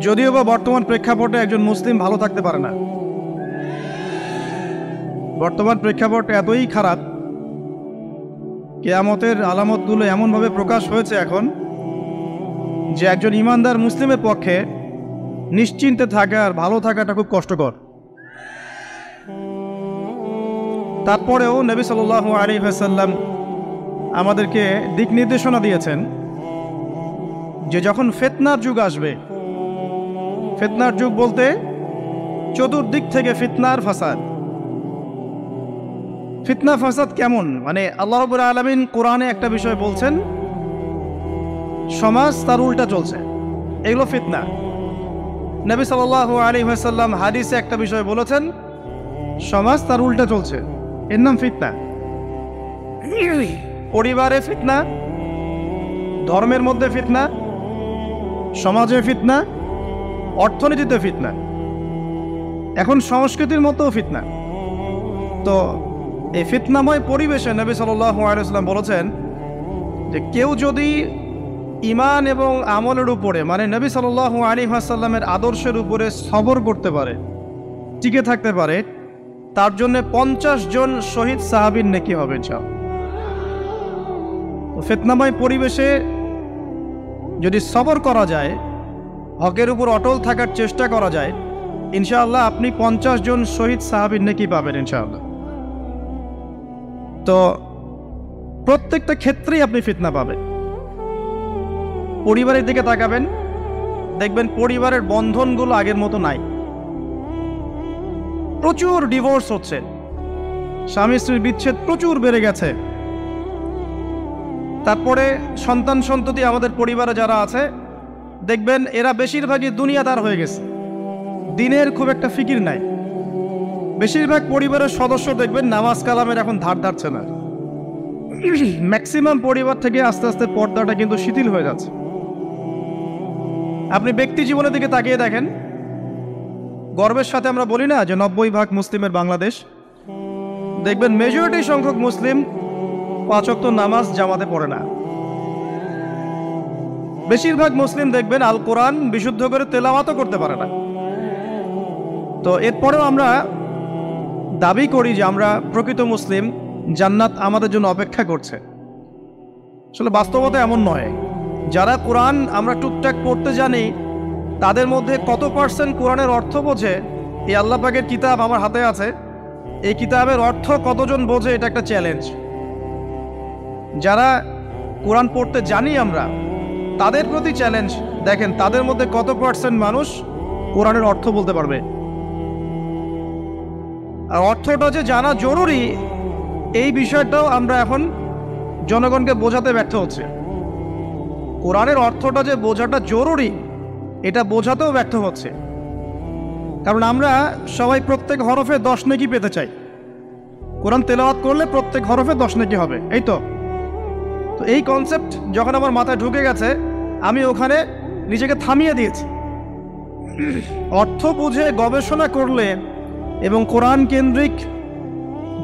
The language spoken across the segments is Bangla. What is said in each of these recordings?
যদিও বা বর্তমান প্রেক্ষাপটে একজন মুসলিম ভালো থাকতে পারে না। বর্তমান প্রেক্ষাপট এতই খারাপ, কিয়ামতের আলামতগুলো এমনভাবে প্রকাশ হয়েছে এখন যে একজন ইমানদার মুসলিমের পক্ষে নিশ্চিন্তে থাকা আর ভালো থাকাটা খুব কষ্টকর। তারপরেও নবী সাল্লাল্লাহু আলাইহি ওয়াসাল্লাম আমাদেরকে দিক নির্দেশনা দিয়েছেন যে যখন ফিতনার যুগ আসবে, ফিতনার যুগ বলতে চতুর্দিক থেকে ফিতনার ফাসাদ। ফিতনা ফাসাদ কেমন? মানে আল্লাহ রাব্বুল আলামিন কোরআনে একটা বিষয় বলছেন, সমাজ তার উল্টা চলছে, এগুলো ফিতনা। নবী সাল্লাল্লাহু আলাইহি ওয়াসাল্লাম হাদিসে একটা বিষয় বলেছেন, সমাজ তার উল্টা চলছে, এর নাম ফিতনা। পরিবারে ফিতনা, ধর্মের মধ্যে ফিতনা, সমাজে ফিতনা, অর্থনীতিতে ফিতনা, এখন সংস্কৃতির মধ্যেও ফিতনা। তো এই ফিতনাময় পরিবেশে নবী সাল্লাল্লাহু আলাইহি ওয়াসাল্লাম বলেছেন যে কেউ যদি ঈমান এবং আমলের উপরে, মানে নবী সাল্লাল্লাহু আলাইহি ওয়াসাল্লামের আদর্শের উপরে সবর করতে পারে, টিকে থাকতে পারে, তার জন্য 50 জন শহীদ সাহাবীর নেকি হবে ইনশাআল্লাহ। তো ফিতনাময় পরিবেশে যদি সবর করা যায়, হকের উপর অটল থাকার চেষ্টা করা যায়, ইনশাআল্লাহ আপনি 50 জন শহীদ সাহাবীর নেকি পাবেন ইনশাআল্লাহ। তো প্রত্যেকটা ক্ষেত্রেই আপনি ফিতনা পাবেন। পরিবারের দিকে তাকাবেন, দেখবেন পরিবারের বন্ধনগুলো আগের মতো নাই, প্রচুর ডিভোর্স হচ্ছে, স্বামী স্ত্রীর বিচ্ছেদ প্রচুর বেড়ে গেছে। তারপরে সন্তান সন্ততি আমাদের পরিবারে যারা আছে, দেখবেন এরা বেশিরভাগই দুনিয়াদার হয়ে গেছে, দিনের খুব একটা ফিকির নাই। বেশিরভাগ পরিবারের সদস্য দেখবেন নামাজ কালামের এখন ধার ধারছে না। ম্যাক্সিমাম পরিবার থেকে আস্তে আস্তে পর্দাটা কিন্তু শিথিল হয়ে যাচ্ছে। আপনি ব্যক্তি জীবনের দিকে তাকিয়ে দেখেন, গর্বের সাথে আমরা বলি না যে 90% মুসলিমের বাংলাদেশ, দেখবেন মেজরিটি সংখ্যক মুসলিম 5 ওয়াক্ত নামাজ জামাতে পড়ে না। বেশিরভাগ মুসলিম দেখবেন আল কোরআন বিশুদ্ধ করে তেলাওয়াতও করতে পারে না। তো এরপরেও আমরা দাবি করি যে আমরা প্রকৃত মুসলিম, জান্নাত আমাদের জন্য অপেক্ষা করছে। আসলে বাস্তবতা এমন নয়। যারা কোরআন আমরা টুকটাক পড়তে জানি, তাদের মধ্যে কত পার্সেন্ট কোরআনের অর্থ বোঝে? এই আল্লাহ পাকের কিতাব আমার হাতে আছে, এই কিতাবের অর্থ কতজন বোঝে? এটা একটা চ্যালেঞ্জ। যারা কোরআন পড়তে জানি আমরা, তাদের প্রতি চ্যালেঞ্জ, দেখেন তাদের মধ্যে কত পার্সেন্ট মানুষ কোরআনের অর্থ বলতে পারবে। আর অর্থটা যে জানা জরুরি, এই বিষয়টাও আমরা এখন জনগণকে বোঝাতে ব্যর্থ হচ্ছে। কোরআনের অর্থটা যে বোঝাটা জরুরি, এটা বোঝাতেও ব্যর্থ হচ্ছে। কারণ আমরা সবাই প্রত্যেক হরফে 10 নেকি পেতে চাই। কোরআন তেলাওয়াত করলে প্রত্যেক হরফে 10 নেকি হবে, এই তো। তো এই কনসেপ্ট যখন আমার মাথায় ঢুকে গেছে, আমি ওখানে নিজেকে থামিয়ে দিয়েছি। অর্থ বুঝে গবেষণা করলে এবং কোরআন কেন্দ্রিক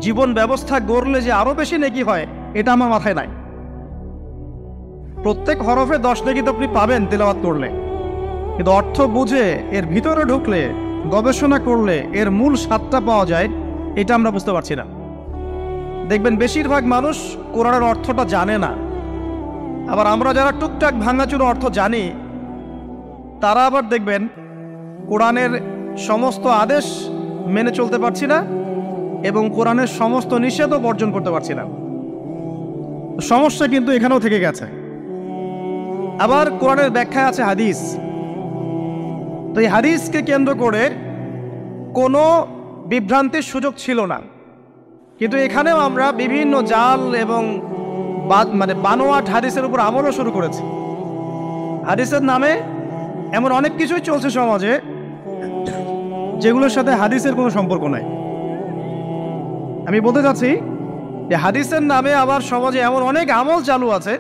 জীবন ব্যবস্থা গড়লে যে আরো বেশি নেকি হয়, এটা আমার মাথায় নাই। প্রত্যেক হরফে 10 নেকি তো আপনি পাবেন তেলাওয়াত করলে, কিন্তু অর্থ বুঝে এর ভিতরে ঢুকলে, গবেষণা করলে এর মূল স্বাদটা পাওয়া যায়, এটা আমরা বুঝতে পারছি না। দেখবেন বেশিরভাগ মানুষ কোরআনের অর্থটা জানে না। আবার আমরা যারা টুকটাক ভাঙাচুরো অর্থ জানি, তারা আবার দেখবেন কোরআনের সমস্ত আদেশ মেনে চলতে পারছি না এবং কোরআনের সমস্ত নিষেধও বর্জন করতে পারছি না। সমস্যা কিন্তু এখানেও থেকে গেছে। আবার কোরআনের ব্যাখ্যায় আছে হাদিস। তো এই হাদিসকে কেন্দ্র করে কোনো বিভ্রান্তির সুযোগ ছিল না, কিন্তু এখানেও আমরা বিভিন্ন জাল এবং বানোয়াট হাদিসের উপর আমলও শুরু করেছি। হাদিসের নামে এমন অনেক কিছুই চলছে সমাজে যেগুলোর সাথে হাদিসের কোনো সম্পর্ক নাই। আমি বলতে চাচ্ছি যে হাদিসের নামে আবার সমাজে এমন অনেক আমল চালু আছে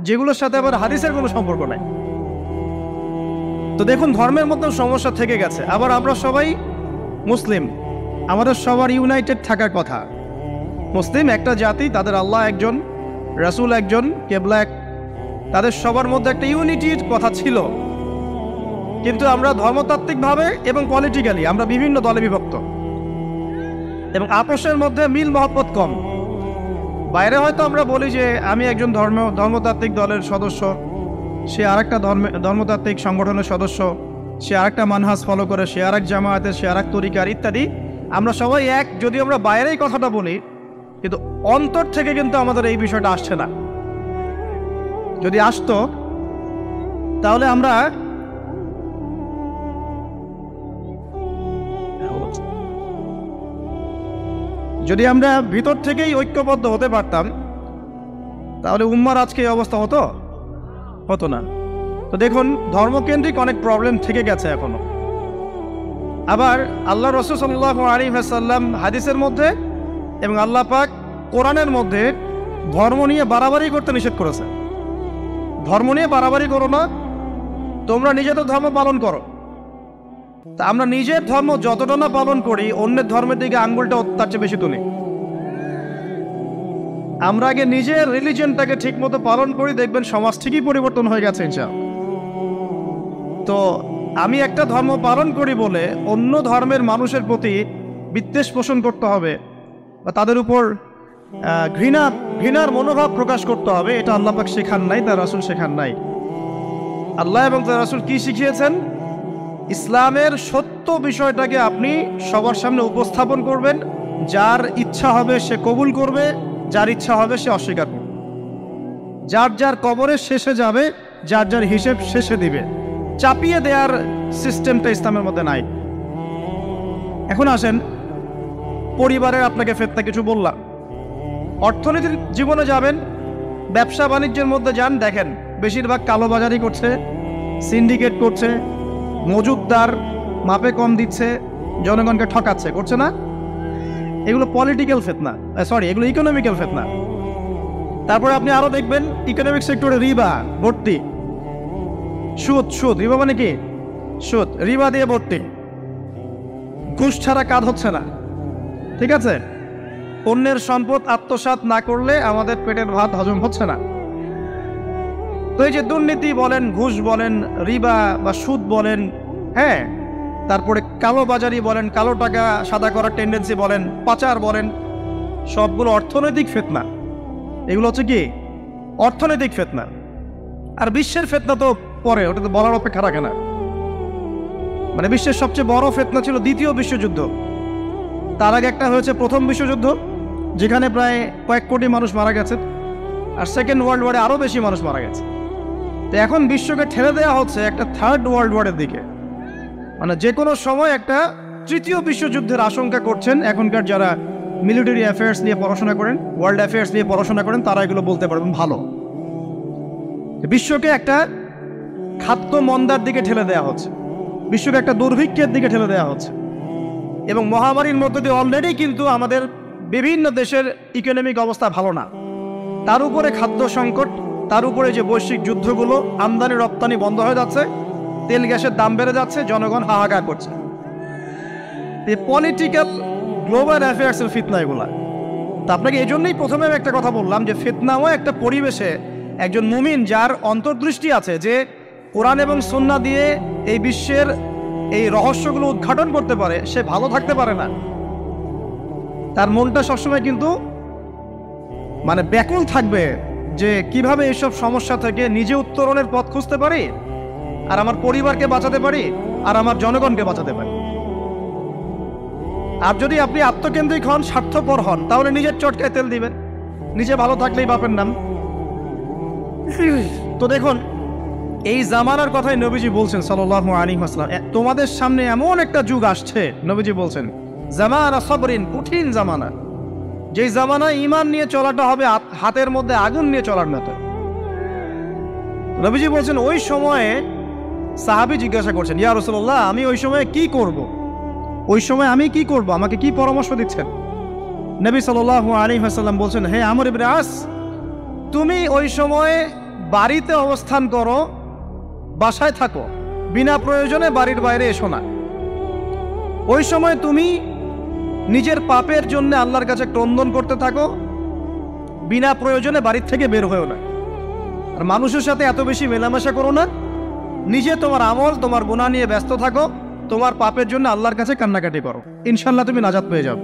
যেগুলোর সাথে আবার হাদিসের কোনো সম্পর্ক নাই। তো দেখুন, ধর্মের মধ্যে সমস্যা থেকে গেছে। আবার আমরা সবাই মুসলিম, আমাদের সবার ইউনাইটেড থাকার কথা। মুসলিম একটা জাতি, তাদের আল্লাহ একজন, রাসূল একজন, কেবলা এক, তাদের সবার মধ্যে একটা ইউনিটির কথা ছিল। কিন্তু আমরা ধর্মতাত্ত্বিকভাবে এবং পলিটিক্যালি আমরা বিভিন্ন দলে বিভক্ত, এবং আপোষের মধ্যে মিল মহব্বত কম। বাইরে হয়তো আমরা বলি যে আমি একজন ধর্মতাত্ত্বিক দলের সদস্য, সে আরেকটা ধর্মতাত্ত্বিক সংগঠনের সদস্য, সে আরেকটা মানহাজ ফলো করে, সে আরেক জামায়াতের, সে আরেক তরিকার ইত্যাদি। আমরা সবাই এক, যদি আমরা বাইরেই কথাটা বলি, কিন্তু অন্তর থেকে কিন্তু আমাদের এই বিষয়টা আসছে না। যদি আসতো তাহলে আমরা ভিতর থেকেই ঐক্যবদ্ধ হতে পারতাম, তাহলে উম্মার আজকে এই অবস্থা হতো না। তো দেখুন, ধর্মকেন্দ্রিক অনেক প্রবলেম থেকে গেছে এখনো। আবার আল্লাহ রাসূল সাল্লাল্লাহু আলাইহি ওয়াসাল্লাম হাদিসের মধ্যে এবং আল্লাহ পাক কোরআনের মধ্যে ধর্ম নিয়ে বাড়াবাড়ি করতে নিষেধ করেছে। ধর্ম নিয়ে বাড়াবাড়ি করো না, তোমরা নিজেদের ধর্ম পালন করো। তা আমরা নিজের ধর্ম যতটা না পালন করি, অন্যের ধর্মের দিকে আঙ্গুলটা তার চেয়ে বেশি তুলি। আমরা আগে নিজের রিলিজিয়নটাকে ঠিক মতো পালন করি, দেখবেন সমাজ ঠিকই পরিবর্তন হয়ে গেছে ইনশাআল্লাহ। তো আমি একটা ধর্ম পালন করি বলে অন্য ধর্মের মানুষের প্রতি বিদ্বেষ পোষণ করতে হবে বা তাদের উপর ঘৃণার মনোভাব প্রকাশ করতে হবে, এটা আল্লাহ পাক শেখান নাই, তার রাসূল শেখান নাই। আল্লাহ এবং তার রাসূল কি শিখিয়েছেন? ইসলামের সত্য বিষয়টাকে আপনি সবার সামনে উপস্থাপন করবেন, যার ইচ্ছা হবে সে কবুল করবে, যার ইচ্ছা হবে সে অস্বীকার করবে। যার যার কবরের শেষে যাবে, যার যার হিসেব শেষে দিবে। চাপিয়ে দেওয়ার সিস্টেমটা ইসলামের মধ্যে নাই। এখন আসেন, পরিবারের আপনাকে ফেতনা কিছু বললাম। অর্থনীতির জীবনে যাবেন, ব্যবসা বাণিজ্যের মধ্যে যান, দেখেন বেশিরভাগ কালোবাজারি করছে, সিন্ডিকেট করছে, মজুদদার মাপে কম দিচ্ছে, জনগণকে ঠকাচ্ছে, করছে না? এগুলো পলিটিক্যাল ফিতনা, এগুলো ইকোনমিক্যাল ফিতনা। তারপরে আপনি আরো দেখবেন ইকোনমিক সেক্টরে রিবা ভর্তি, সুদ। রিবা মানে কি? সুদ, রিবা দিয়ে ভর্তি। ঘুষ ছাড়া কাজ হচ্ছে না, ঠিক আছে? অন্যের সম্পদ আত্মসাৎ না করলে আমাদের পেটের ভাত হজম হচ্ছে না। তো এই যে দুর্নীতি বলেন, ঘুষ বলেন, রিবা বা সুদ বলেন, হ্যাঁ, তারপরে কালোবাজারি বলেন, কালো টাকা সাদা করার টেন্ডেন্সি বলেন, পাচার বলেন, সবগুলো অর্থনৈতিক ফিতনা। এগুলো হচ্ছে কি? অর্থনৈতিক ফিতনা। আর বিশ্বের ফিতনা তো পরে, ওটা তো বলার অপেক্ষা রাখে না। মানে বিশ্বের সবচেয়ে বড় ফিতনা ছিল দ্বিতীয় বিশ্বযুদ্ধ। তার আগে একটা হয়েছে প্রথম বিশ্বযুদ্ধ, যেখানে প্রায় কয়েক কোটি মানুষ মারা গেছে, আর সেকেন্ড ওয়ার্ল্ড ওয়ারে আরও বেশি মানুষ মারা গেছে। তো এখন বিশ্বকে ঠেলে দেওয়া হচ্ছে একটা থার্ড ওয়ার্ল্ড ওয়ারের দিকে। মানে যে কোনো সময় একটা তৃতীয় বিশ্বযুদ্ধের আশঙ্কা করছেন এখনকার যারা মিলিটারি অ্যাফেয়ার্স নিয়ে পড়াশোনা করেন, ওয়ার্ল্ড অ্যাফেয়ার্স নিয়ে পড়াশোনা করেন, তারা এগুলো বলতে পারবেন ভালো। বিশ্বকে একটা খাদ্য মন্দার দিকে ঠেলে দেওয়া হচ্ছে, বিশ্বকে একটা দুর্ভিক্ষের দিকে ঠেলে দেওয়া হচ্ছে, এবং মহামারীর মধ্যে দিয়ে অলরেডি কিন্তু আমাদের বিভিন্ন দেশের ইকোনমিক অবস্থা ভালো না। তার উপরে খাদ্য সংকট, তার উপরে যে বৈশ্বিক যুদ্ধগুলো, আমদানি রপ্তানি বন্ধ হয়ে যাচ্ছে, তেল গ্যাসের দাম বেড়ে যাচ্ছে, জনগণ হাহাকার করছে। পলিটিক্যাল গ্লোবাল অ্যাফেয়ার্সের ফিতনা এগুলা। তা আপনাকে এই জন্যই প্রথমে আমি একটা কথা বললাম যে ফিতনাও একটা পরিবেশে একজন মুমিন যার অন্তর্দৃষ্টি আছে, যে কোরআন এবং সুন্নাহ দিয়ে এই বিশ্বের এই রহস্যগুলো উদ্ঘাটন করতে পারে, সে ভালো থাকতে পারে না। তার মনটা সবসময় কিন্তু মানে ব্যাকুল থাকবে যে কিভাবে এইসব সমস্যা থেকে নিজে উত্তরণের পথ খুঁজতে পারি, আর আমার পরিবারকে বাঁচাতে পারি, আর আমার জনগণকে বাঁচাতে পারি। আর যদি আপনি আত্মকেন্দ্রিক হন, স্বার্থপর হন, তাহলে নিজের চটকায় তেল দিবেন, নিজে ভালো থাকলেই বাপের নাম। তো দেখুন, এই জামানার কথাই নবীজি বলছেন সাল্লাল্লাহু আলাইহি ওয়াসাল্লাম, তোমাদের সামনে এমন একটা যুগ আসছে, নবীজি বলছেন জামানা সবরিন, কঠিন জামানা, যেই জামানায় ঈমান নিয়ে চলাটা হবে হাতের মধ্যে আগুন নিয়ে চলার মতো। নবীজি বলছেন ওই সময়ে সাহাবী জিজ্ঞাসা করছেন, ইয়া রাসূলুল্লাহ, আমি ওই সময়ে কি করব? ওই সময় আমি কি করব? আমাকে কি পরামর্শ দিচ্ছেন? নবী সাল্লাল্লাহু আলাইহি ওয়াসাল্লাম বলছেন, হে আমর ইবনে আস, তুমি ওই সময়ে বাড়িতে অবস্থান করো, বাসায় থাকো, বিনা প্রয়োজনে বাড়ির বাইরে এসো না। ওই সময় তুমি নিজের পাপের জন্য আল্লাহর কাছে ক্রন্দন করতে থাকো, বিনা প্রয়োজনে বাড়ির থেকে বের হয়েও না। আর মানুষের সাথে এত বেশি মেলামেশা করো না, নিজে তোমার আমল তোমার গুনাহ নিয়ে ব্যস্ত থাকো, তোমার পাপের জন্য আল্লাহর কাছে কান্নাকাটি করো, ইনশাল্লাহ তুমি নাজাত পেয়ে যাবে।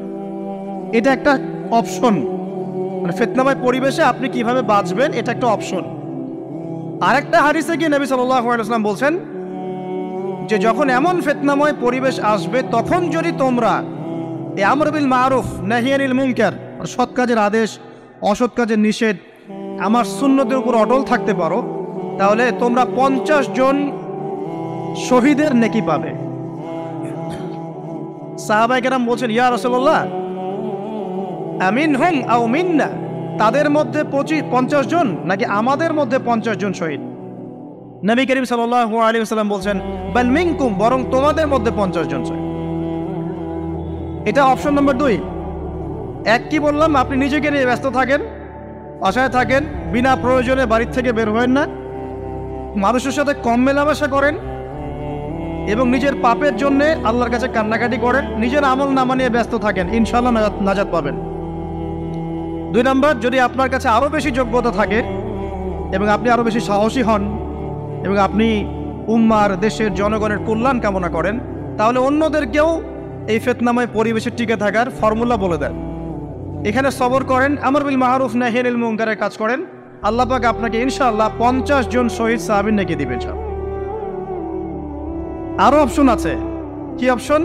এটা একটা অপশন, মানে ফিতনাময় পরিবেশে আপনি কিভাবে বাঁচবেন এটা একটা অপশন। আরেকটা হাদিসে গিয়ে নবী সাল্লাল্লাহু আলাইহি ওয়াসাল্লাম বলছেন যে যখন এমন ফিতনাময় পরিবেশ আসবে তখন যদি তোমরা এই আমর বিল মারুফ নাহি আনিল মুনকার, সৎ কাজের আদেশ অসৎ কাজের নিষেধ, আমার সুন্নতের উপর অটল থাকতে পারো, তাহলে তোমরা 50 জন শহীদের নেকি পাবে। সাহাবায়ে কেরাম বলছেন, ইয়া রাসূলুল্লাহ আমিনহুম আও মিন্না, তাদের মধ্যে 50 জন নাকি আমাদের মধ্যে 50 জন শহীদ? নবী করিম সাল্লাল্লাহু আলাইহি ওয়াসাল্লাম বলছেন, বাল মিনকুম, বরং তোমাদের মধ্যে 50 জন শহীদ। এটা অপশন নম্বর 2। এক কি বললাম, আপনি নিজেকে নিয়ে ব্যস্ত থাকেন, বাসায় থাকেন, বিনা প্রয়োজনে বাড়ির থেকে বের হবেন না, মানুষের সাথে কম মেলামেশা করেন এবং নিজের পাপের জন্যে আল্লাহর কাছে কান্নাকাটি করেন, নিজের আমল নামা নিয়ে ব্যস্ত থাকেন, ইনশাআল্লাহ নাজাত পাবেন। 2 নম্বর, যদি আপনার কাছে আরও বেশি যোগ্যতা থাকে এবং আপনি আরও বেশি সাহসী হন এবং আপনি উম্মার দেশের জনগণের কল্যাণ কামনা করেন, তাহলে অন্যদেরকেও এই ফিতনাময় পরিবেশে টিকে থাকার ফর্মুলা বলে দেন। এখানে সবর করেন, আমর বিল মারুফ নাহি আনিল মুনকারের কাজ করেন, আল্লাহ পাক আপনাকে ইনশাআল্লাহ 50 জন শহীদ সাহাবীর নেকি দিবেন। আরো অপশন আছে। কি অপশন?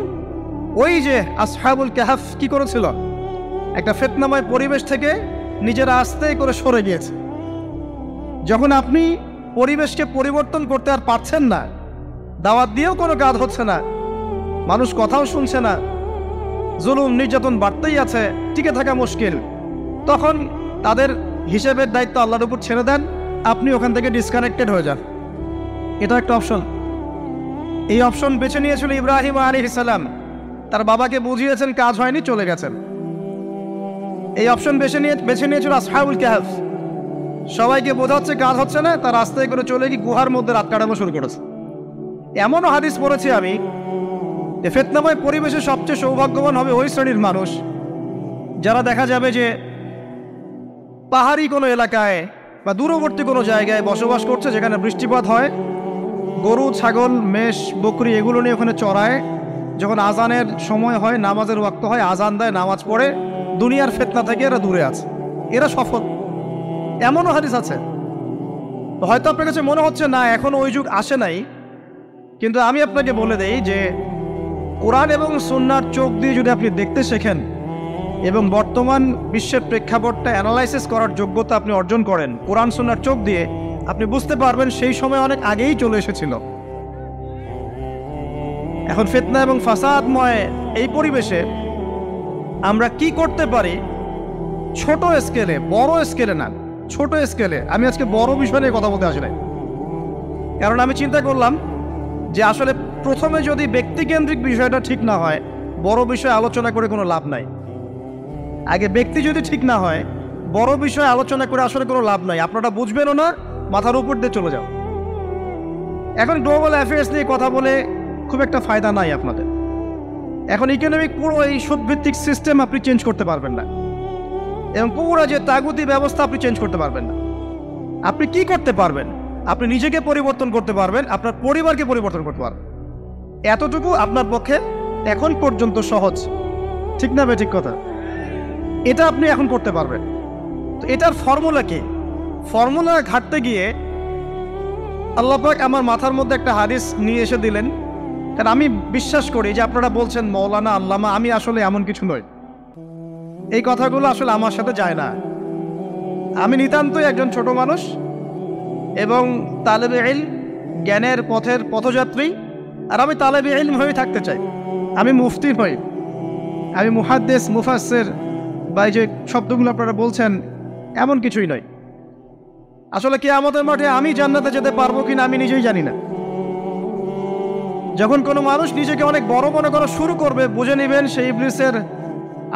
ওই যে আসহাবুল কাহফ কি করেছিল, একটা ফিতনাময় পরিবেশ থেকে নিজেরা আস্তে করে সরে গিয়েছে। যখন আপনি পরিবেশকে পরিবর্তন করতে আর পারছেন না, দাওয়াত দিয়েও কোনো কাজ হচ্ছে না, মানুষ কথাও শুনছে না, জুলুম নির্যাতন বাড়তেই আছে, টিকে থাকা মুশকিল, তখন তাদের হিসেবের দায়িত্ব আল্লাহর উপর ছেড়ে দেন, আপনি ওখান থেকে ডিসকানেক্টেড হয়ে যান। এটা একটা অপশন। এই অপশন বেছে নিয়েছিল ইব্রাহিম আলাইহিস সালাম, তার বাবাকে বুঝিয়েছেন, কাজ হয়নি, চলে গেছেন। এই অপশন বেছে নিয়েছিল আসহাবুল কাহফ, সবাইকে বোঝাচ্ছে কাজ হচ্ছে না, তার রাস্তায় করে চলে গিয়ে গুহার মধ্যে রাত কাটানো শুরু করেছে। এমনও হাদিস পড়েছি আমি যে ফিতনাময় পরিবেশে সবচেয়ে সৌভাগ্যবান হবে ওই শ্রেণীর মানুষ যারা দেখা যাবে যে পাহাড়ি কোনো এলাকায় বা দূরবর্তী কোনো জায়গায় বসবাস করছে, যেখানে বৃষ্টিপাত হয়, গরু ছাগল মেষ বকরি এগুলো নিয়ে ওখানে চড়ায়, যখন আজানের সময় হয়, নামাজের ওয়াক্ত হয়, আজান দেয়, নামাজ পড়ে, দুনিয়ার ফিতনা থেকে এরা দূরে আছে, এরা সফল। এমনও হাদিস আছে। তো হয়তো আপনার কাছে মনে হচ্ছে না এখনো ওই যুগ আসে নাই, কিন্তু আমি আপনাকে বলে দেই যে কোরআন এবং সুন্নাহর চোখ দিয়ে যদি আপনি দেখতে শেখেন এবং বর্তমান বিশ্বের প্রেক্ষাপটটা অ্যানালাইসিস করার যোগ্যতা আপনি অর্জন করেন কোরআন সুন্নাহর চোখ দিয়ে, আপনি বুঝতে পারবেন সেই সময় অনেক আগেই চলে এসেছিল। এখন ফিতনা এবং ফাসাদময় এই পরিবেশে আমরা কি করতে পারি, ছোট স্কেলে, বড় স্কেলে না, ছোট স্কেলে। আমি আজকে বড় বিষয় নিয়ে কথা বলতে আসি নাই, কারণ আমি চিন্তা করলাম যে আসলে প্রথমে যদি ব্যক্তিকেন্দ্রিক বিষয়টা ঠিক না হয়, বড় বিষয় আলোচনা করে কোনো লাভ নাই। আগে ব্যক্তি যদি ঠিক না হয়, বড় বিষয় আলোচনা করে আসলে কোনো লাভ নাই, আপনারা বুঝবেনও না, মাথার উপর দিয়ে চলে যাও। এখন গ্লোবাল অ্যাফেয়ার্স নিয়ে কথা বলে খুব একটা ফায়দা নাই আপনাদের। এখন ইকোনমিক পুরো এই সুদভিত্তিক সিস্টেম আপনি চেঞ্জ করতে পারবেন না, এবং পুরো যে তাগুতি ব্যবস্থা আপনি চেঞ্জ করতে পারবেন না। আপনি কি করতে পারবেন? আপনি নিজেকে পরিবর্তন করতে পারবেন, আপনার পরিবারকে পরিবর্তন করতে পারবেন। এতটুকু আপনার পক্ষে এখন পর্যন্ত সহজ, ঠিক না? ঠিক কথা। এটা আপনি এখন করতে পারবেন। তো এটার ফর্মুলা কি? ফর্মুলা ঘাটতে গিয়ে আল্লাহ পাক আমার মাথার মধ্যে একটা হাদিস নিয়ে এসে দিলেন, কারণ আমি বিশ্বাস করি যে আপনারা বলছেন মৌলানা আল্লামা, আমি আসলে এমন কিছু নই, এই কথাগুলো আসলে আমার সাথে যায় না। আমি নিতান্তই একজন ছোট মানুষ এবং তালেবে ইলম, জ্ঞানের পথের পথযাত্রী, আর আমি তালেবে ইলম হয়ে থাকতে চাই। আমি মুফতি নই, আমি মুহাদ্দিস, মুফাসসির বা এই যে শব্দগুলো আপনারা বলছেন, এমন কিছুই নয়। আসলে কিয়ামতের মাঠে আমি জান্নাতে যেতে পারবো কিনা আমি নিজেই জানি না। যখন কোনো মানুষ নিজেকে অনেক বড় মনে করা শুরু করবে, বুঝে নেবেন সে ইবলিসের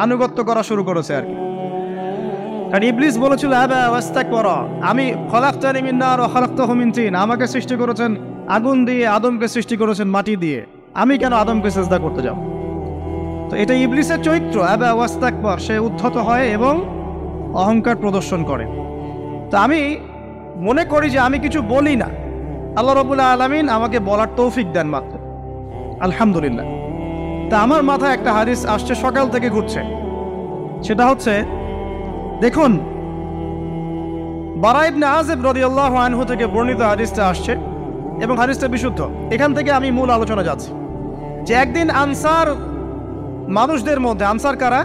আনুগত্য করা শুরু করেছে আর কি। কারণ ইবলিস বলেছিল আবা ওয়াস্তাকবারা, আমি খলাকতানি মিন নার ওয়া খলাকতাহু মিন তিন, আমাকে সৃষ্টি করেছেন আগুন দিয়ে, আদমকে সৃষ্টি করেছেন মাটি দিয়ে, আমি কেন আদমকে সিজদা করতে যাব? তো এটা ইবলিসের চরিত্র, আবা ওয়াস্তাকবার, সে উদ্ধত হয় এবং অহংকার প্রদর্শন করে। তো আমি মনে করি যে আমি কিছু বলি না, আল্লাহ রাব্বুল আলামিন আমাকে বলার তৌফিক দেন মাত্র, আলহামদুলিল্লাহ। তা আমার মাথায় একটা হাদিস আসছে, সকাল থেকে ঘুরছে। সেটা হচ্ছে, দেখুন, বারা ইবনে আযিব রাদিয়াল্লাহু আনহু থেকে বর্ণিত হাদিসটা আসছে এবং হাদিসটা বিশুদ্ধ। এখান থেকে আমি মূল আলোচনা যাচ্ছি যে একদিন আনসার মানুষদের মধ্যে, আনসার কারা?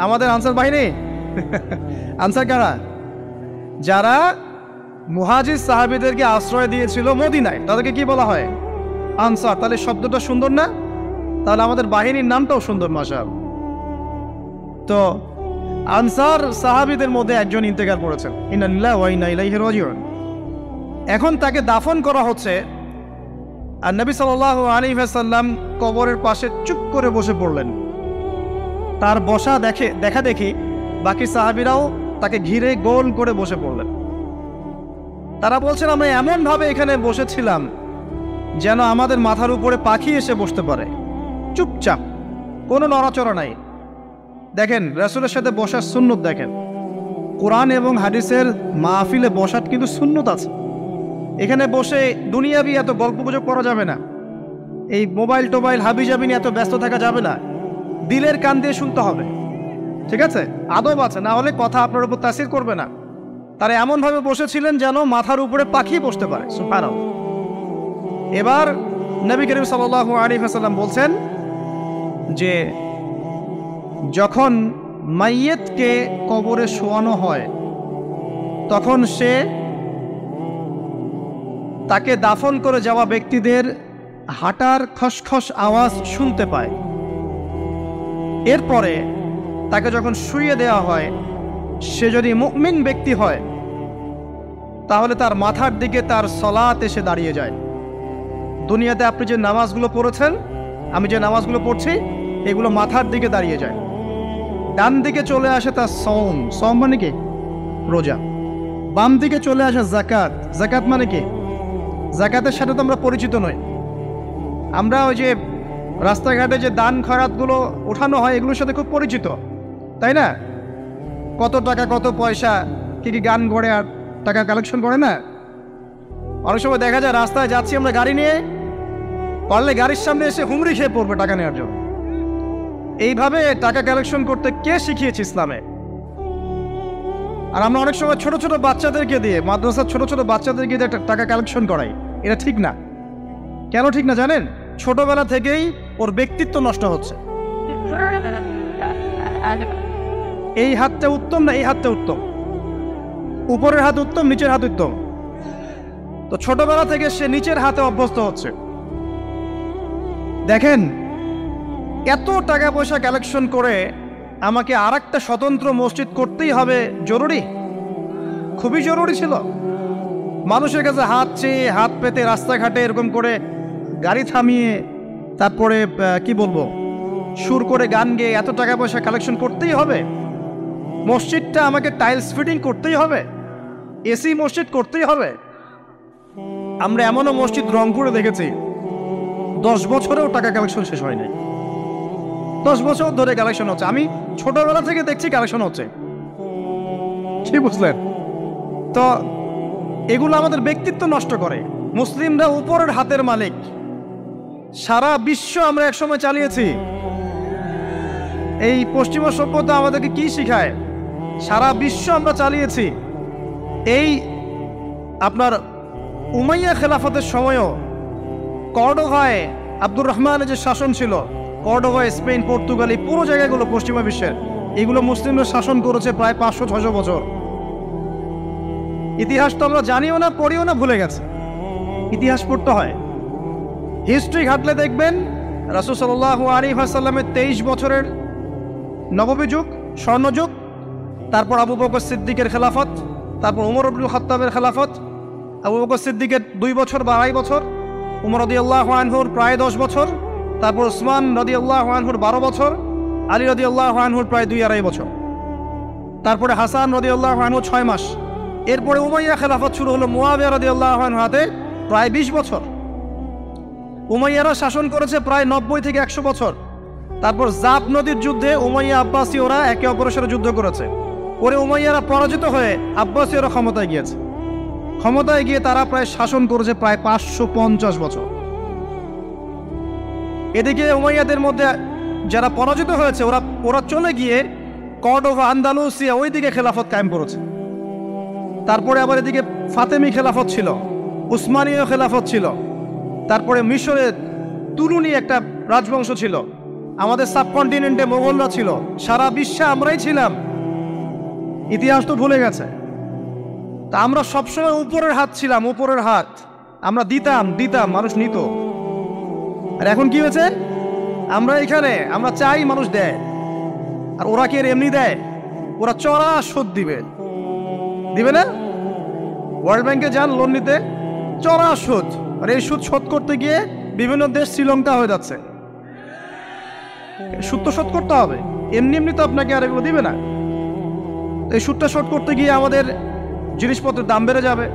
আমাদের আনসার বাহিনী। আনসার কারা? যারা মুহাজির সাহাবীদেরকে আশ্রয় দিয়েছিল মদিনায়, তাদেরকে কি বলা হয়? আনসার। তাহলে শব্দটা সুন্দর না? তাহলে আমাদের বাহিনীর নামটাও সুন্দর, মাশাআল্লাহ। তো আনসার সাহাবীদের মধ্যে একজন ইন্তেকাল করেছেন, ইন্না লিল্লাহি ওয়া ইন্না ইলাইহি রাজিউন। এখন তাকে দাফন করা হচ্ছে, আর নবী সাল্লাল্লাহু আলাইহি ওয়াসাল্লাম কবরের পাশে চুপ করে বসে পড়লেন। তার বসা দেখা দেখি বাকি সাহাবীরাও তাকে ঘিরে গোল করে বসে পড়লেন। তারা বলছেন, আমরা এমনভাবে এখানে বসেছিলাম যেন আমাদের মাথার উপরে পাখি এসে বসতে পারে, চুপচাপ, কোনো নড়াচড়া নাই। দেখেন, রাসূলের সাথে বসার সুন্নত দেখেন। কোরআন এবং হাদিসের মাহফিলে বসার কিন্তু সুন্নত আছে। এখানে বসে দুনিয়াবি এত গল্পগুজব করা যাবে না, এই মোবাইল টোবাইল হাবিজাবি নিয়ে এত ব্যস্ত থাকা যাবে না, দিলের কান দিয়ে শুনতে হবে, ঠিক আছে? আদব আছে, না হলে কথা আপনার উপর তাসির করবে না। তারা এমনভাবে বসেছিলেন যেন মাথার উপরে পাখি বসতে পারে, সুবহানাল্লাহ। এবার নবী করিম সাল্লাল্লাহু আলাইহি ওয়াসাল্লাম বলছেন যে যখন মাইয়েতকে কবরে শোয়ানো হয় তখন সে তাকে দাফন করে যাওয়া ব্যক্তিদের হাঁটার খসখস আওয়াজ শুনতে পায়। এরপরে তাকে যখন শুইয়ে দেওয়া হয়, সে যদি মুমিন ব্যক্তি হয় তাহলে তার মাথার দিকে তার সলাত এসে দাঁড়িয়ে যায়। দুনিয়াতে আপনি যে নামাজগুলো পড়েছেন, আমি যে নামাজগুলো পড়ছি, এগুলো মাথার দিকে দাঁড়িয়ে যায়। ডান দিকে চলে আসে তার সওম, সওম মানে কি? রোজা। বাম দিকে চলে আসে যাকাত, যাকাত মানে কি? যাকাতের সাথে তো আমরা পরিচিত নই। আমরা ওই যে রাস্তাঘাটে যে দান খয়রাতগুলো ওঠানো হয়, এগুলোর সাথে খুব পরিচিত, তাই না? কত টাকা, কত পয়সা, কি কি গান গড়ে আর টাকা কালেকশন করে না? অনেক সময় দেখা যায় রাস্তায় যাচ্ছি আমরা গাড়ি নিয়ে, পারলে গাড়ির সামনে এসে হুমড়ি খেয়ে পড়বে টাকা নেওয়ার জন্য। এইভাবে টাকা কালেকশন করতে কে শিখিয়েছে ইসলামে? আর আমরা অনেক সময় ছোট ছোট বাচ্চাদেরকে দিয়ে, মাদ্রাসার ছোট ছোট বাচ্চাদেরকে দিয়ে টাকা কালেকশন করাই। এটা ঠিক না। কেন ঠিক না জানেন? ছোটবেলা থেকেই ওর ব্যক্তিত্ব নষ্ট হচ্ছে। এই হাতটা উত্তম না এই হাতটা উত্তম? উপরের হাত উত্তম, নিচের হাত উত্তম? তো ছোটবেলা থেকে সে নিচের হাতে অভ্যস্ত হচ্ছে। দেখেন, এত টাকা পয়সা কালেকশন করে আমাকে আর একটা স্বতন্ত্র মসজিদ করতেই হবে জরুরি? খুবই জরুরি ছিল। মানুষের কাছে হাত চেয়ে, হাত পেতে, রাস্তাঘাটে এরকম করে গাড়ি থামিয়ে, তারপরে কি বলবো, সুর করে গান গেয়ে এত টাকা পয়সা কালেকশন করতেই হবে? মসজিদটা আমাকে টাইলস ফিটিং করতেই হবে? এসি মসজিদ করতেই হবে? আমরা এমনও মসজিদ রংপুরে দেখেছি 10 বছরেও টাকা কালেকশন শেষ হয় নাই। 10 বছর ধরে কালেকশন হচ্ছে। আমি ছোটবেলা থেকে দেখছি কালেকশন হচ্ছে। কি বুঝলেন? তো এগুলো আমাদের ব্যক্তিত্ব নষ্ট করে। মুসলিমরা উপরের হাতের মালিক। সারা বিশ্ব আমরা একসময় চালিয়েছি। এই পশ্চিমা সভ্যতা আমাদেরকে কি শিখায়? সারা বিশ্ব আমরা চালিয়েছি। এই আপনার উমাইয়া খেলাফতের সময়ও কর্ডোভায় আব্দুর রহমানের যে শাসন ছিল, কর্ডোভায়, স্পেন, পর্তুগাল, এই পুরো জায়গাগুলো পশ্চিমা বিশ্বের, এগুলো মুসলিমরা শাসন করেছে প্রায় 500-600 বছর। ইতিহাস তো আমরা জানিও না, পড়িও না, ভুলে গেছে। ইতিহাস পড়তে হয়। হিস্ট্রি ঘাটলে দেখবেন রাসূল সাল্লাল্লাহু আলাইহি ওয়াসাল্লামের 23 বছরের নববী যুগ, স্বর্ণযুগ, তারপর আবু বকর সিদ্দিকের খেলাফত, তারপর উমর ইবনুল খাত্তাবের খেলাফত। আবু বকর সিদ্দিকের 2 বছর বা 2.5 বছর, উমর রাদিয়াল্লাহু আনহুর প্রায় 10 বছর, তারপর উসমান রাদিয়াল্লাহু আনহুর 12 বছর, আলী রাদিয়াল্লাহু আনহুর প্রায় 2-2.5 বছর, তারপরে হাসান রাদিয়াল্লাহু আনহু 6 মাস। এরপরে উমাইয়া খেলাফত শুরু হলো মুয়াবিয়া রাদিয়াল্লাহু আনহু হাতে, প্রায় 20 বছর। উমাইয়ারা শাসন করেছে প্রায় 90 থেকে 100 বছর। তারপর জাপ নদীর যুদ্ধে উমাইয়া আব্বাসী ওরা একে অপরের সাথে যুদ্ধ করেছে। পরে উমাইয়ারা পরাজিত হয়ে আব্বাসীয়রা ক্ষমতায় গিয়েছে। ক্ষমতায় গিয়ে তারা প্রায় শাসন করেছে প্রায় 550 বছর। এদিকে উমাইয়াদের মধ্যে যারা পরাজিত হয়েছে ওরা চলে গিয়ে কর্ডোভা, আন্দালুসিয়া ওইদিকে খেলাফত কায়েম করেছে। তারপরে আবার এদিকে ফাতেমি খেলাফত ছিল, উসমানীয় খেলাফত ছিল, তারপরে মিশরে তুরুনি একটা রাজবংশ ছিল, আমাদের সাবকন্টিনেন্টে মোগলরা ছিল, সারা বিশ্বে আমরাই ছিলাম। ইতিহাস তো ভুলে গেছে। তা আমরা সবসময় উপরের হাত ছিলাম, উপরের হাত আমরা দিতাম, মানুষ নিত। আর এখন কি হয়েছে? আমরা এখানে আমরা চাই, মানুষ দেয়। আর ওরা কি এমনি দেয়? ওরা চড়া সুদ দিবে না? ওয়ার্ল্ড ব্যাংকে যান লোন নিতে, চড়া সুদ। আর এই সুদ শোধ করতে গিয়ে বিভিন্ন দেশ শ্রীলঙ্কা হয়ে যাচ্ছে। সুদ তো শোধ করতে হবে, এমনি তো আপনাকে আর এগুলো দিবে না। এই সুদটা শোধ করতে গিয়ে আমাদের জিনিসপত্রের দাম বেড়ে যাবে,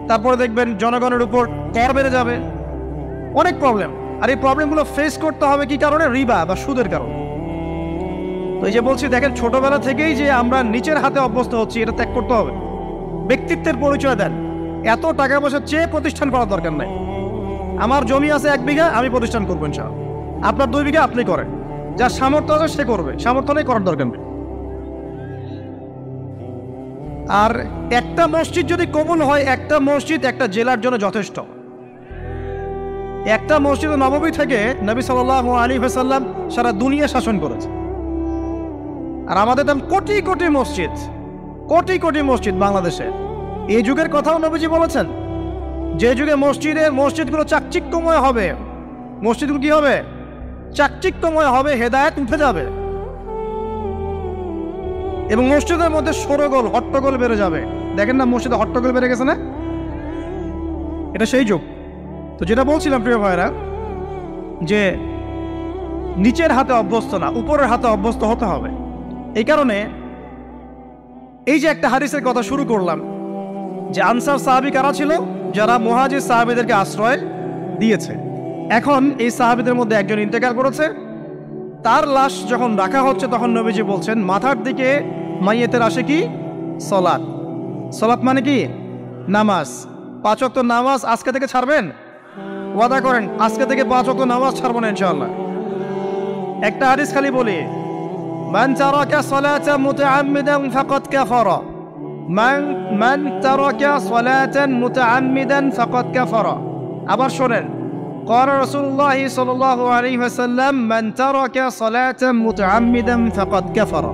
তারপরে দেখবেন জনগণের উপর কর বেড়ে যাবে, অনেক প্রবলেম। আর এই প্রবলেমগুলো ফেস করতে হবে কি কারণে? রিবা বা সুদের কারণে। তো এই যে বলছি, দেখেন ছোটবেলা থেকেই যে আমরা নিচের হাতে অভ্যস্ত হচ্ছি, এটা ত্যাগ করতে হবে। ব্যক্তিত্বের পরিচয় দেন। এত টাকা পয়সা চেয়ে প্রতিষ্ঠান করার দরকার নাই। আমার জমি আছে 1 বিঘা, আমি প্রতিষ্ঠান করবো ইনশাআল্লাহ। আপনার 2 বিঘা আপনি করেন, যার সামর্থ্য আছে সে করবে, সামর্থ্য নেই করার দরকার নেই। আর একটা মসজিদ যদি কবুল হয়, একটা মসজিদ একটা জেলার জন্য যথেষ্ট। একটা মসজিদ নববী থেকে নবী সাল্লাল্লাহু আলাইহি ওয়াসাল্লাম সারা দুনিয়া শাসন করেছে। আর আমাদের দাম কোটি কোটি মসজিদ বাংলাদেশে। এই যুগের কথাও নবীজি বলেছেন, যে যুগে মসজিদগুলো চাকচিক্যময় হবে, মসজিদগুলো কি হবে? চাকচিক্যময় হবে, হেদায়েত উঠে যাবে, এবং মসজিদের মধ্যে শোরগোল, হট্টগোল বেড়ে যাবে। দেখেন না মসজিদে হট্টগোল বেড়ে গেছে না? এটা সেই যুগ। তো যেটা বলছিলাম প্রিয় ভাইরা, যে নিচের হাতে অভ্যস্ত না, উপরের হাতে অভ্যস্ত হতে হবে। এই কারণে এই যে একটা হাদিসের কথা শুরু করলাম, যে আনসার সাহাবী কারা ছিল? যারা মুহাজির সাহাবীদেরকে আশ্রয় দিয়েছে। এখন এই সাহাবীদের মধ্যে একজন ইন্তেকাল করেছে, তার লাশ যখন রাখা হচ্ছে তখন নবীজি বলছেন, মাথার দিকে মাইয়েতের আসে কি? সলাত। সলাত মানে কি? নামাজ। 5 ওয়াক্ত নামাজ আজকে থেকে ছাড়বেন? ওয়াদা করেন আজকে থেকে 5 ওয়াক্ত নামাজ ছাড়বো না ইনশাআল্লাহ। একটা হাদিস খালি বলি, মান তারাকা সালাতান মুতাআম্মিদান ফাকাদ কাফারা, মান তারাকা সালাতান মুতাআম্মিদান ফাকাদ কাফারা। আবার শোনেন, قال رسول الله صلى الله عليه وسلم من ترك صلاة متعمدا فقد كفر।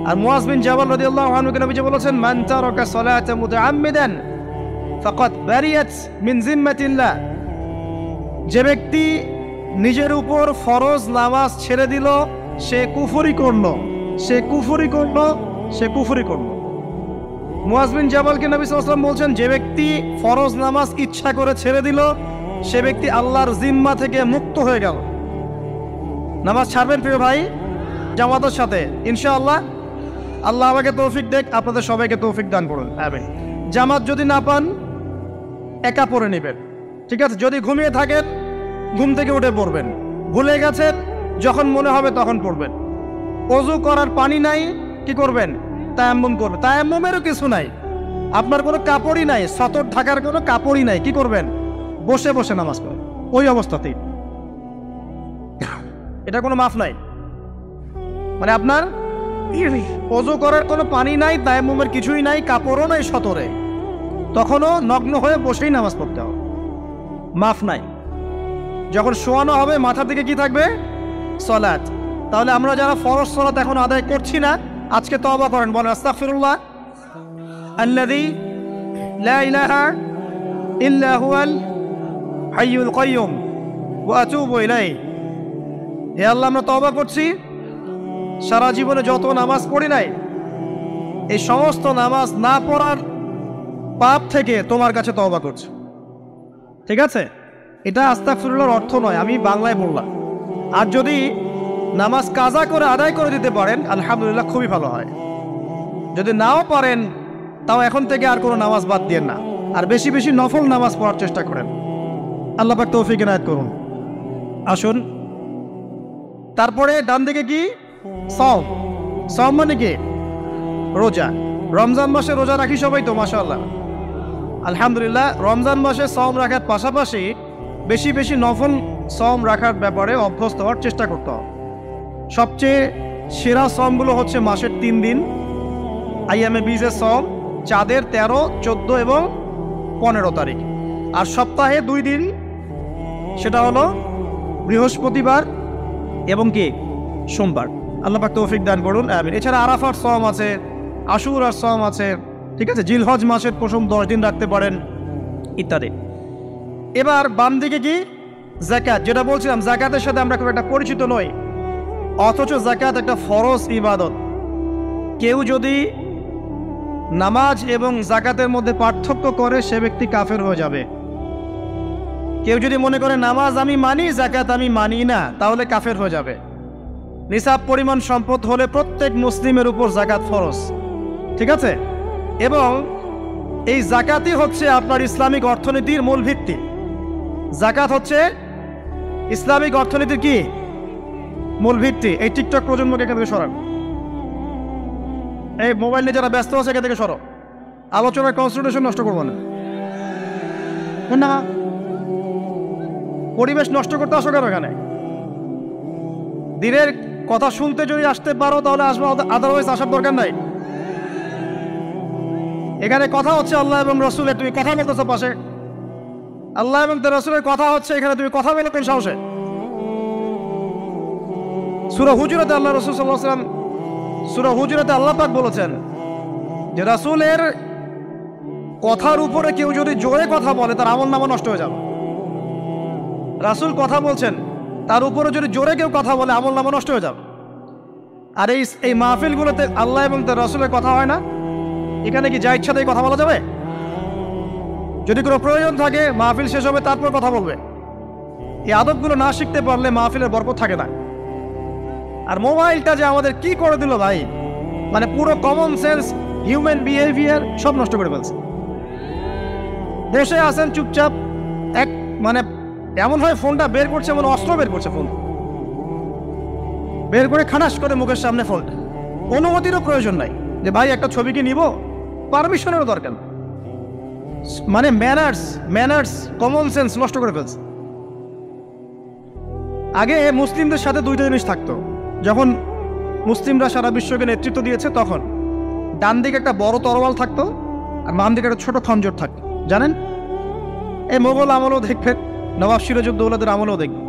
আর মুয়াজ বিন জাবাল রাদিয়াল্লাহু আনহু কে নবীজি বলেছেন, মান তারাকা সালাতা মুতাআম্মিদান ফাকাদ বারিয়াত মিন জিম্মাতিল্লাহ। যে ব্যক্তি নিজের উপর ফরজ নামাজ ছেড়ে দিল, সে কুফরি করলো। মুয়াজ বিন জাবালকে নবী সাল্লাল্লাহু আলাইহি ওয়াসাল্লাম বলছেন, যে ব্যক্তি ফরজ নামাজ ইচ্ছা করে ছেড়ে দিল, সে ব্যক্তি আল্লাহর জিম্মা থেকে মুক্ত হয়ে গেল। নামাজ ছাড়বেন প্রিয় ভাই, জামাতের সাথে ইনশাআল্লাহ। আল্লাহ আমাকে তৌফিক দেখ, আপনাদের সবাইকে তৌফিক দান করুন, আমিন। জামাত যদি না পান, একা পড়ে নেবেন, ঠিক আছে? যদি ঘুমিয়ে থাকেন, ঘুম থেকে উঠে পড়বেন। ভুলে গেছেন, যখন মনে হবে তখন পড়বেন। ওযু করার পানি নাই, কি করবেন? তায়াম্মুম করবেন। তায়াম্মুমেরও কিছু নাই, আপনার কোনো কাপড়ই নাই, সতর ঢাকার কোনো কাপড়ই নাই, কি করবেন? বসে বসে নামাজ পড়েন, ওই অবস্থাতেই। এটা কোনো মাফ নাই। মানে আপনার ওযু করার কোনো পানি নাই, তায়াম্মুমের কিছুই নাই, কাপড়ও নাই সতরে, তখনও নগ্ন হয়ে বসেই নামাজ পড়তে হবে, মাফ নাই। যখন শোয়ানো হবে, মাথার দিকে কি থাকবে? সালাত। তাহলে আমরা যারা ফরজ সালাত এখন আদায় করছি না, আজকে তওবা করেন, বলেন আস্তাগফিরুল্লাহ আল্লাযী লা ইলাহা ইল্লা হুয়াল হাইয়ুল কাইয়ুম ওয়া আতুবু ইলাইহি। হে আল্লাহ, আমরা তওবা করছি, সারা জীবনে যত নামাজ পড়ি নাই, এই সমস্ত নামাজ না পড়ার পাপ থেকে তোমার কাছে তওবা করছি। ঠিক আছে? এটা আস্তাগফিরুল্লাহর অর্থ নয়, আমি বাংলায় বললাম। আর যদি নামাজ কাজা করে আদায় করে দিতে পারেন, আলহামদুলিল্লাহ, খুবই ভালো হয়। যদি নাও পারেন, তাও এখন থেকে আর কোনো নামাজ বাদ দিয়েন না, আর বেশি বেশি নফল নামাজ পড়ার চেষ্টা করেন। আল্লাহ পাক তৌফিক ইনায়াত করুন। আসুন, তারপরে ডান দিকে কি? সাওম। সাওম মানে কি? রোজা। রমজান মাসে রোজা রাখি সবাই তো, মাশাআল্লাহ। আলহামদুলিল্লাহ রমজান মাসে সওম রাখার পাশাপাশি বেশি বেশি নফল সওম রাখার ব্যাপারে অভ্যস্ত হওয়ার চেষ্টা করতে হবে। সবচেয়ে সেরা সওমগুলো হচ্ছে মাসের 3 দিন, আইয়ামে বীজের সওম, চাঁদের 13, 14 এবং 15 তারিখ। আর সপ্তাহে 2 দিন, সেটা হলো বৃহস্পতিবার এবং কি সোমবার। আল্লাহ পাক তৌফিক দান করুন, আমিন। এছাড়া আরাফার সওম আছে, আশুরার সওম আছে, ঠিক আছে, জিলহজ মাসের প্রথম 10 দিন রাখতে পারেন ইত্যাদি। এবার বাম দিকে কি যাকাত, যেটা বলছিলাম যাকাতের সাথে আমরা খুব একটা পরিচিত নই, অথচ যাকাত একটা ফরজ ইবাদত। কেউ যদি নামাজ এবং যাকাতের মধ্যে পার্থক্য করে সে ব্যক্তি কাফের হয়ে যাবে। কেউ যদি মনে করে নামাজ আমি মানি যাকাত আমি মানি না, তাহলে কাফের হয়ে যাবে। নিসাব পরিমাণ সম্পদ হলে প্রত্যেক মুসলিমের উপর যাকাত ফরজ, ঠিক আছে। এবং এই যাকাতই হচ্ছে আপনার ইসলামিক অর্থনীতির মূল ভিত্তি। যাকাত হচ্ছে ইসলামিক অর্থনীতির কি মূল ভিত্তি। এই টিকটক প্রজন্মকে এখান থেকে সরান, এই মোবাইল নিয়ে যারা ব্যস্ত আছে এখান থেকে সরো, আলোচনার কনসেন্ট্রেশন নষ্ট করবো না। না, পরিবেশ নষ্ট করতে আসো কেন এখানে? দিনের কথা শুনতে যদি আসতে পারো তাহলে আসবো, আদারওয়াইজ আসার দরকার নাই। এখানে কথা হচ্ছে আল্লাহ এবং রসুলের, তুমি কথা বলতেছো পাশে। আল্লাহ এবং তার রসুলের কথা হচ্ছে, এখানে তুমি কথা বলে কোন সাহসে? সূরা হুজুরাতে আল্লাহ রসুল সাল্লাল্লাহু আলাইহি ওয়াসাল্লাম, সূরা হুজুরাতে আল্লাহ পাক বলেছেন যে রাসূলের কথার উপরে কেউ যদি জোরে কথা বলে তার আমলনামা নষ্ট হয়ে যাবে। রাসূল কথা বলছেন, তার উপরে যদি জোরে কেউ কথা বলে আমলনামা নষ্ট হয়ে যাবে। আর এই মাহফিলগুলোতে আল্লাহ এবং তার রাসূলের কথা হয় না, এখানে কি যা ইচ্ছা তাই কথা বলা যাবে? যদি কোনো প্রয়োজন থাকে মাহফিল শেষ হবে তারপর কথা বলবে। এই আদবগুলো না শিখতে পারলে মাহফিলের বরকত থাকে না। আর মোবাইলটা যে আমাদের কি করে দিল ভাই, মানে পুরো কমন সেন্স, হিউম্যান বিহেভিয়ার সব নষ্ট করে ফেলছে। বসে আছেন চুপচাপ, মানে এমন হয় ফোনটা বের করছে, এমন অস্ত্র বের করছে, ফোন বের করে খানাস করে মুখের সামনে ফোনটা। অনুমতিরও প্রয়োজন নাই যে ভাই একটা ছবি কি নিব, পারমিশনেরও দরকার। মানে ম্যানার্স কমন সেন্স নষ্ট করে ফেলছে। আগে মুসলিমদের সাথে 2টা জিনিস থাকতো। যখন মুসলিমরা সারা বিশ্বকে নেতৃত্ব দিয়েছে তখন ডান দিকে একটা বড় তরোয়াল থাকতো আর বাম দিকে একটা ছোট খঞ্জর থাকতো। জানেন, এই মোগল আমলেও দেখবেন, নবাব সিরাজউদ্দৌলাদের আমলেও দেখবেন,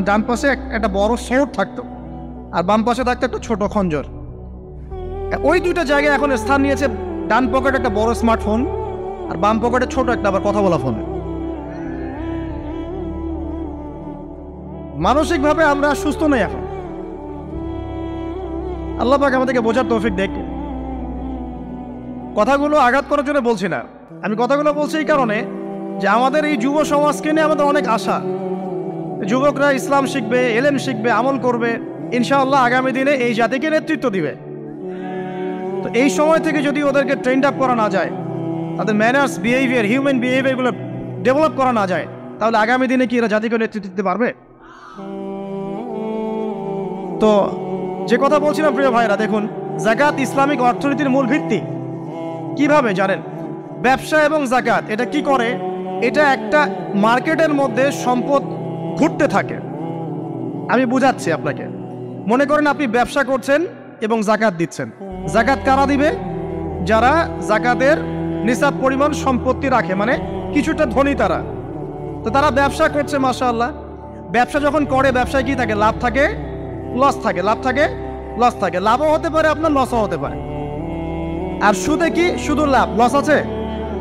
ডান পাশে একটা বড় সোর্ড থাকতো আর বাম পাশে থাকতো একটা ছোট খঞ্জর। ওই 2টা জায়গায় এখন স্থান নিয়েছে। ডান পকেটে একটা বড় স্মার্টফোন আর বাম পকেটে ছোট একটা আবার কথা বলা ফোন। মানসিকভাবে আমরা সুস্থ নই এখন। আল্লাহ পাক আমাদেরকে বোঝার তৌফিক দেখ। কথাগুলো আঘাত করার জন্য বলছি না, আমি কথাগুলো বলছি এই কারণে যে আমাদের এই যুব সমাজকে নিয়ে আমাদের অনেক আশা। যুবকরা ইসলাম শিখবে, এলেম শিখবে, আমল করবে, ইনশাআল্লাহ আগামী দিনে এই জাতিকে নেতৃত্ব দিবে। তো এই সময় থেকে যদি ওদেরকে ট্রেন্ড আপ করা না যায়, তাদের ম্যানার্স, বিহেভিয়ার, হিউম্যান বিহেভিয়ারগুলো ডেভেলপ করা না যায়, তাহলে আগামী দিনে কি এরা জাতিকে নেতৃত্ব দিতে পারবে? তো যে কথা বলছিলাম প্রিয় ভাইরা, দেখুন যাকাত ইসলামিক অর্থনীতির মূল ভিত্তি। কিভাবে জানেন? ব্যবসা এবং যাকাত এটা কি করে? এটা একটা মার্কেটের মধ্যে সম্পদ ঘুরতে থাকে। আমি বুঝাচ্ছি আপনাকে। মনে করেন আপনি ব্যবসা করছেন এবং যাকাত দিচ্ছেন। যাকাত কারা দিবে? যারা যাকাতের নিসাব পরিমাণ সম্পত্তি রাখে, মানে কিছুটা ধনী তারা। তো তারা ব্যবসা করছে, মাশাআল্লাহ। ব্যবসা যখন করে, ব্যবসায় কি থাকে? লাভ থাকে, লস থাকে, লাভ থাকে, লস থাকে। লাভও হতে পারে আপনার, লসও হতে পারে। আর সুদে কি? শুধু লাভ, লস আছে,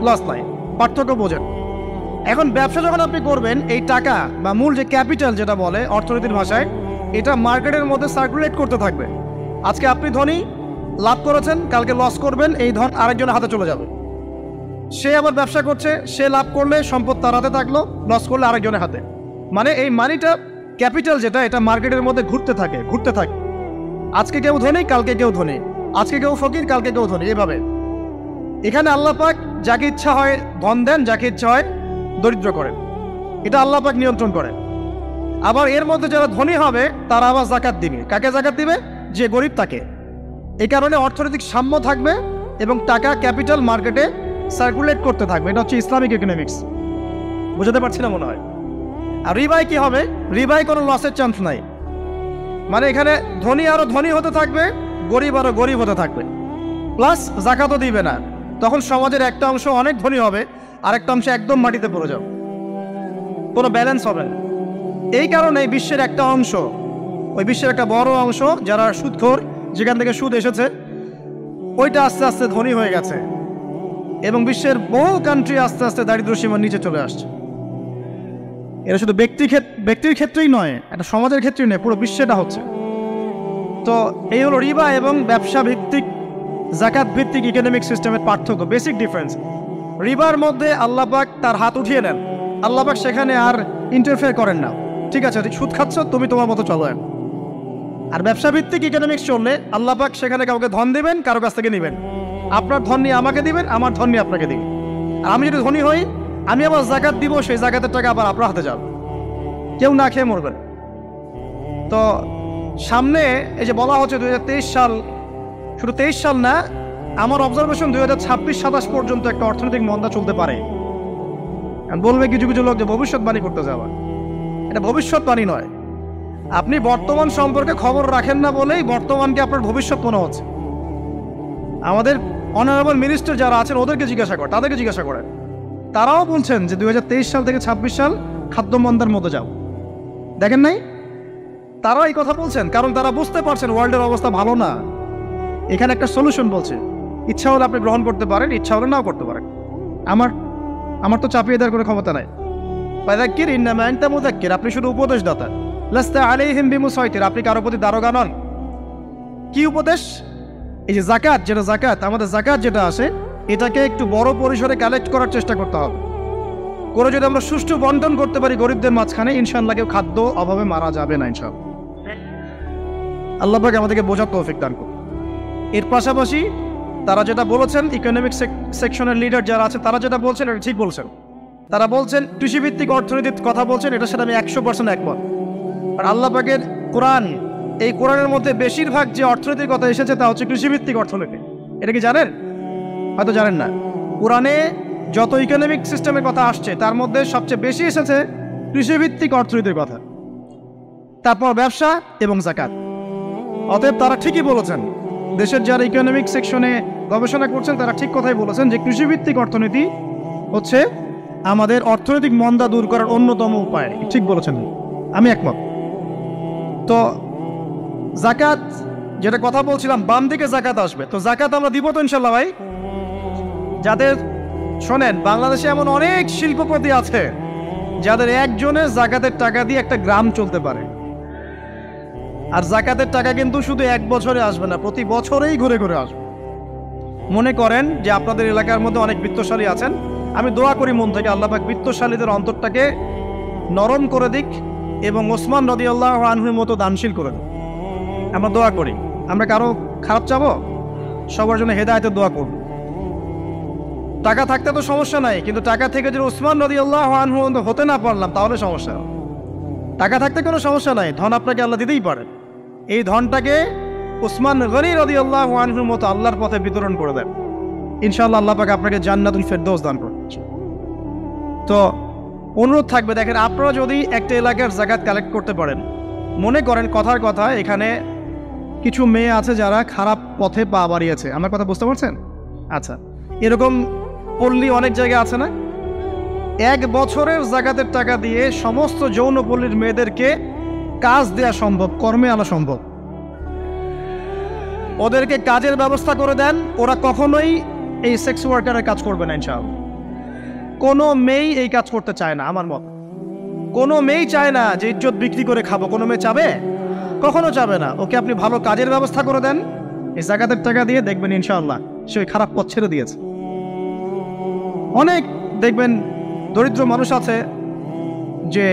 লস নাই। পার্থক্য বোঝেন। এখন ব্যবসা যখন আপনি করবেন, এই টাকা বা মূল যে ক্যাপিটাল যেটা বলে অর্থনীতির ভাষায়, এটা মার্কেটের মধ্যে সার্কুলেট করতে থাকবে। আজকে আপনি ধনী, লাভ করেছেন, কালকে লস করবেন, এই ধন আরেকজনের হাতে চলে যাবে। সে আবার ব্যবসা করছে, সে লাভ করলে সম্পদ তার হাতে থাকলো, লস করলে আরেকজনের হাতে। মানে এই মানিটা, ক্যাপিটাল যেটা, এটা মার্কেটের মধ্যে ঘুরতে থাকে। আজকে কেউ ধনী, কালকে কেউ ধনী, আজকে কেউ ফকির, কালকে কেউ ধনী, এভাবে। এখানে আল্লাহ পাক যাকে ইচ্ছা হয় ধন দেন, যাকে ইচ্ছা হয় দরিদ্র করেন। এটা আল্লাহ পাক নিয়ন্ত্রণ করেন। আবার এর মধ্যে যারা ধনী হবে তারা আবার যাকাত দিবে। কাকে যাকাত দিবে? যে গরিব তাকে। এই কারণে অর্থনৈতিক সাম্য থাকবে এবং টাকা, ক্যাপিটাল মার্কেটে সার্কুলেট করতে থাকবে। এটা হচ্ছে ইসলামিক ইকোনমিক্স। বুঝতে পারছি না মনে হয়। আর রিবায় কি হবে? রিবায় কোনো লসের চান্স নাই। মানে এখানে ধনী আরো ধনী হতে থাকবে, গরিব আরো গরিব হতে থাকবে, প্লাস জাকাতও দিবে না। তখন সমাজের একটা অংশ অনেক ধনী হবে, আরেকটা অংশ একদম মাটিতে পড়ে যাবে, কোনো ব্যালেন্স হবে না। এই কারণে বিশ্বের একটা অংশ, ওই বিশ্বের একটা বড় অংশ যারা সুদখোর, যেখান থেকে সুদ এসেছে, ওইটা আস্তে আস্তে ধনী হয়ে গেছে এবং বিশ্বের বহু কান্ট্রি আস্তে আস্তে দারিদ্র সীমার নিচে চলে আসছে। এটা শুধু ব্যক্তির ক্ষেত্রেই নয়, একটা সমাজের ক্ষেত্রেই নয়, পুরো বিশ্বেটা হচ্ছে। তো এই হলো রিবা এবং ব্যবসা ভিত্তিক জাকাত ভিত্তিক ইকোনমিক সিস্টেমের পার্থক্য, বেসিক ডিফারেন্স। রিবার মধ্যে আল্লাহ পাক তার হাত উঠিয়ে নেন, আল্লাহ পাক সেখানে আর ইন্টারফেয়ার করেন না। ঠিক আছে, সুদ খাচ্ছ, তুমি তোমার মতো চলো। আর ব্যবসা ভিত্তিক ইকোনমিক্স চললে আল্লাহ পাক সেখানে কাউকে ধন দিবেন, কারো কাছ থেকে নেবেন। আপনার ধন নিয়ে আমাকে দিবেন, আমার ধন নিয়ে আপনাকে দিবেন। আর আমি যদি ধনী হই, আমি আবার জাকাত দিব, সেই জাকাতের টাকা আবার আপনার হাতে যাবে, কেউ না খেয়ে মরবেন। তো সামনে এই যে বলা হচ্ছে 2023 সাল, শুধু 23 সাল না, আমার অবজারভেশন 2026-27 পর্যন্ত একটা অর্থনৈতিক মন্দা চলতে পারে। বলবে কিছু কিছু লোক যে ভবিষ্যৎবাণী করতে যাওয়া, এটা ভবিষ্যৎবাণী নয়। আপনি বর্তমান সম্পর্কে খবর রাখেন না বলেই বর্তমানকে আপনার ভবিষ্যৎ মনে হচ্ছে। আমাদের অনারেবল মিনিস্টার যারা আছেন ওদেরকে জিজ্ঞাসা করেন, তাদেরকে জিজ্ঞাসা করেন, তারাও বলছেন যে 2023 সাল থেকে 26 সাল খাদ্য মন্দার মতো যাও। দেখেন নাই? তারা এই কথা বলছেন কারণ তারা বুঝতে পারছেন ওয়ার্ল্ডের অবস্থা ভালো না। এখানে একটা সলিউশন বলছে, ইচ্ছা হলে আপনি গ্রহণ করতে পারেন, ইচ্ছা হলে নাও করতে পারেন। আমার তো চাপিয়ে দেওয়ার কোনো ক্ষমতা নাই। ফাযাক্কির ইন্নামা আনতা মুযাক্কির, আপনি শুধু উপদেশদাতা। লাস্তা আলাইহিম বিমুসাইতির, আপনি কারো প্রতি দারোগা নন। কি উপদেশ? এই যে জাকাত, যেটা জাকাত, আমাদের জাকাত যেটা আসে, এটাকে একটু বড় পরিসরে কালেক্ট করার চেষ্টা করতে হবে। করে যদি আমরা সুষ্ঠু বন্টন করতে পারি গরিবদের মাঝখানে, ইনশাআল্লাহ কেউ খাদ্য অভাবে মারা যাবে না ইনশাআল্লাহ। আল্লাহ পাক আমাদেরকে বোঝার তৌফিক দান করুন। এর পাশাপাশি তারা যেটা বলেছেন, ইকোনমিক সেকশনের লিডার যারা আছে তারা যেটা বলছেন এটা ঠিক বলছেন। তারা বলছেন কৃষিভিত্তিক অর্থনীতির কথা বলছেন, এটার সাথে আমি 100% একমত। আর আল্লাহ পাকের কোরআন, এই কোরআনের মধ্যে বেশিরভাগ যে অর্থনীতির কথা এসেছে তা হচ্ছে কৃষিভিত্তিক অর্থনীতি। এটা কি জানেন? হয়তো জানেন না। কোরআনে যত ইকোনমিক সিস্টেমের কথা আসছে তার মধ্যে সবচেয়ে বেশি এসেছে কৃষিভিত্তিক অর্থনীতির কথা, তারপর ব্যবসা এবং জাকাত। অতএব তারা ঠিকই বলেছেন, দেশের যারা ইকোনমিক সেকশনে গবেষণা করছেন তারা ঠিক কথাই বলেছেন যে কৃষিভিত্তিক অর্থনীতি হচ্ছে আমাদের অর্থনৈতিক মন্দা দূর করার অন্যতম উপায়। ঠিক বলেছেন, আমি একমত। তো জাকাত যেটা কথা বলছিলাম, বাম দিকে জাকাত আসবে, তো জাকাত আমরা দিব তো ইনশাল্লাহ ভাই। যাদের শোনেন, বাংলাদেশে এমন অনেক শিল্পপতি আছে যাদের একজনের জাকাতের টাকা দিয়ে একটা গ্রাম চলতে পারে। আর জাকাতের টাকা কিন্তু শুধু এক বছরে আসবে না, প্রতি বছরেই ঘুরে ঘুরে আসবে। মনে করেন যে আপনাদের এলাকার মধ্যে অনেক বিত্তশালী আছেন, আমি দোয়া করি মন থেকে আল্লাহ পাক বিত্তশালীদের অন্তরটাকে নরম করে দিক এবং ওসমান রাদিয়াল্লাহু আনহুর মতো দানশীল করে দিক। আমরা দোয়া করি, আমরা কারো খারাপ চাবো, সবার জন্য হেদায়েতের দোয়া করব। টাকা থাকতে তো সমস্যা নাই, কিন্তু টাকা থেকে যদি ওসমান রাদিয়াল্লাহু আনহু হতে না পারলাম তাহলে সমস্যা। টাকা থাকতে কোনো সমস্যা নাই, ধন আপনাকে আল্লাহ দিতেই পারে। এই ধনটাকে ওসমান গনি রাদিয়াল্লাহু আনহুর মতো আল্লাহর পথে বিতরণ করে দেন, ইনশাআল্লাহ আল্লাহ পাক আপনাকে জান্নাতুল ফেরদৌস দান করবেন। তো অনুরোধ থাকবে, দেখেন আপনারা যদি একটা এলাকার জাকাত কালেক্ট করতে পারেন, মনে করেন কথার কথা এখানে কিছু মেয়ে আছে যারা খারাপ পথে পা বাড়িয়েছে, আমার কথা বুঝতে পারছেন? আচ্ছা, এরকম পল্লী অনেক জায়গায় আছে না? এক বছরের জাকাতের টাকা দিয়ে সমস্ত যৌনপল্লীর মেয়েদেরকে কাজ দেয়া সম্ভব, কর্মে আনা সম্ভব। ওদেরকে কাজের ব্যবস্থা করে দেন, ওরা কখনোই এই সেক্স ওয়ার্কারের কাজ করবে না ইনশাআল্লাহ। কোনো মেয়েই এই কাজ করতে চায় না, আমার মত। কোনো মেয়েই চায় না যে ইজ্জত বিক্রি করে খাবো, কোনো মেয়ে চাবে? কখনো চাবে না। ওকে আপনি ভালো কাজের ব্যবস্থা করে দেন, এই জাকাতের টাকা দিয়ে, দেখবেন ইনশাআল্লাহ সে ওই খারাপ পথ ছেড়ে দিয়েছে। অনেক দেখবেন দরিদ্র মানুষ আছে যে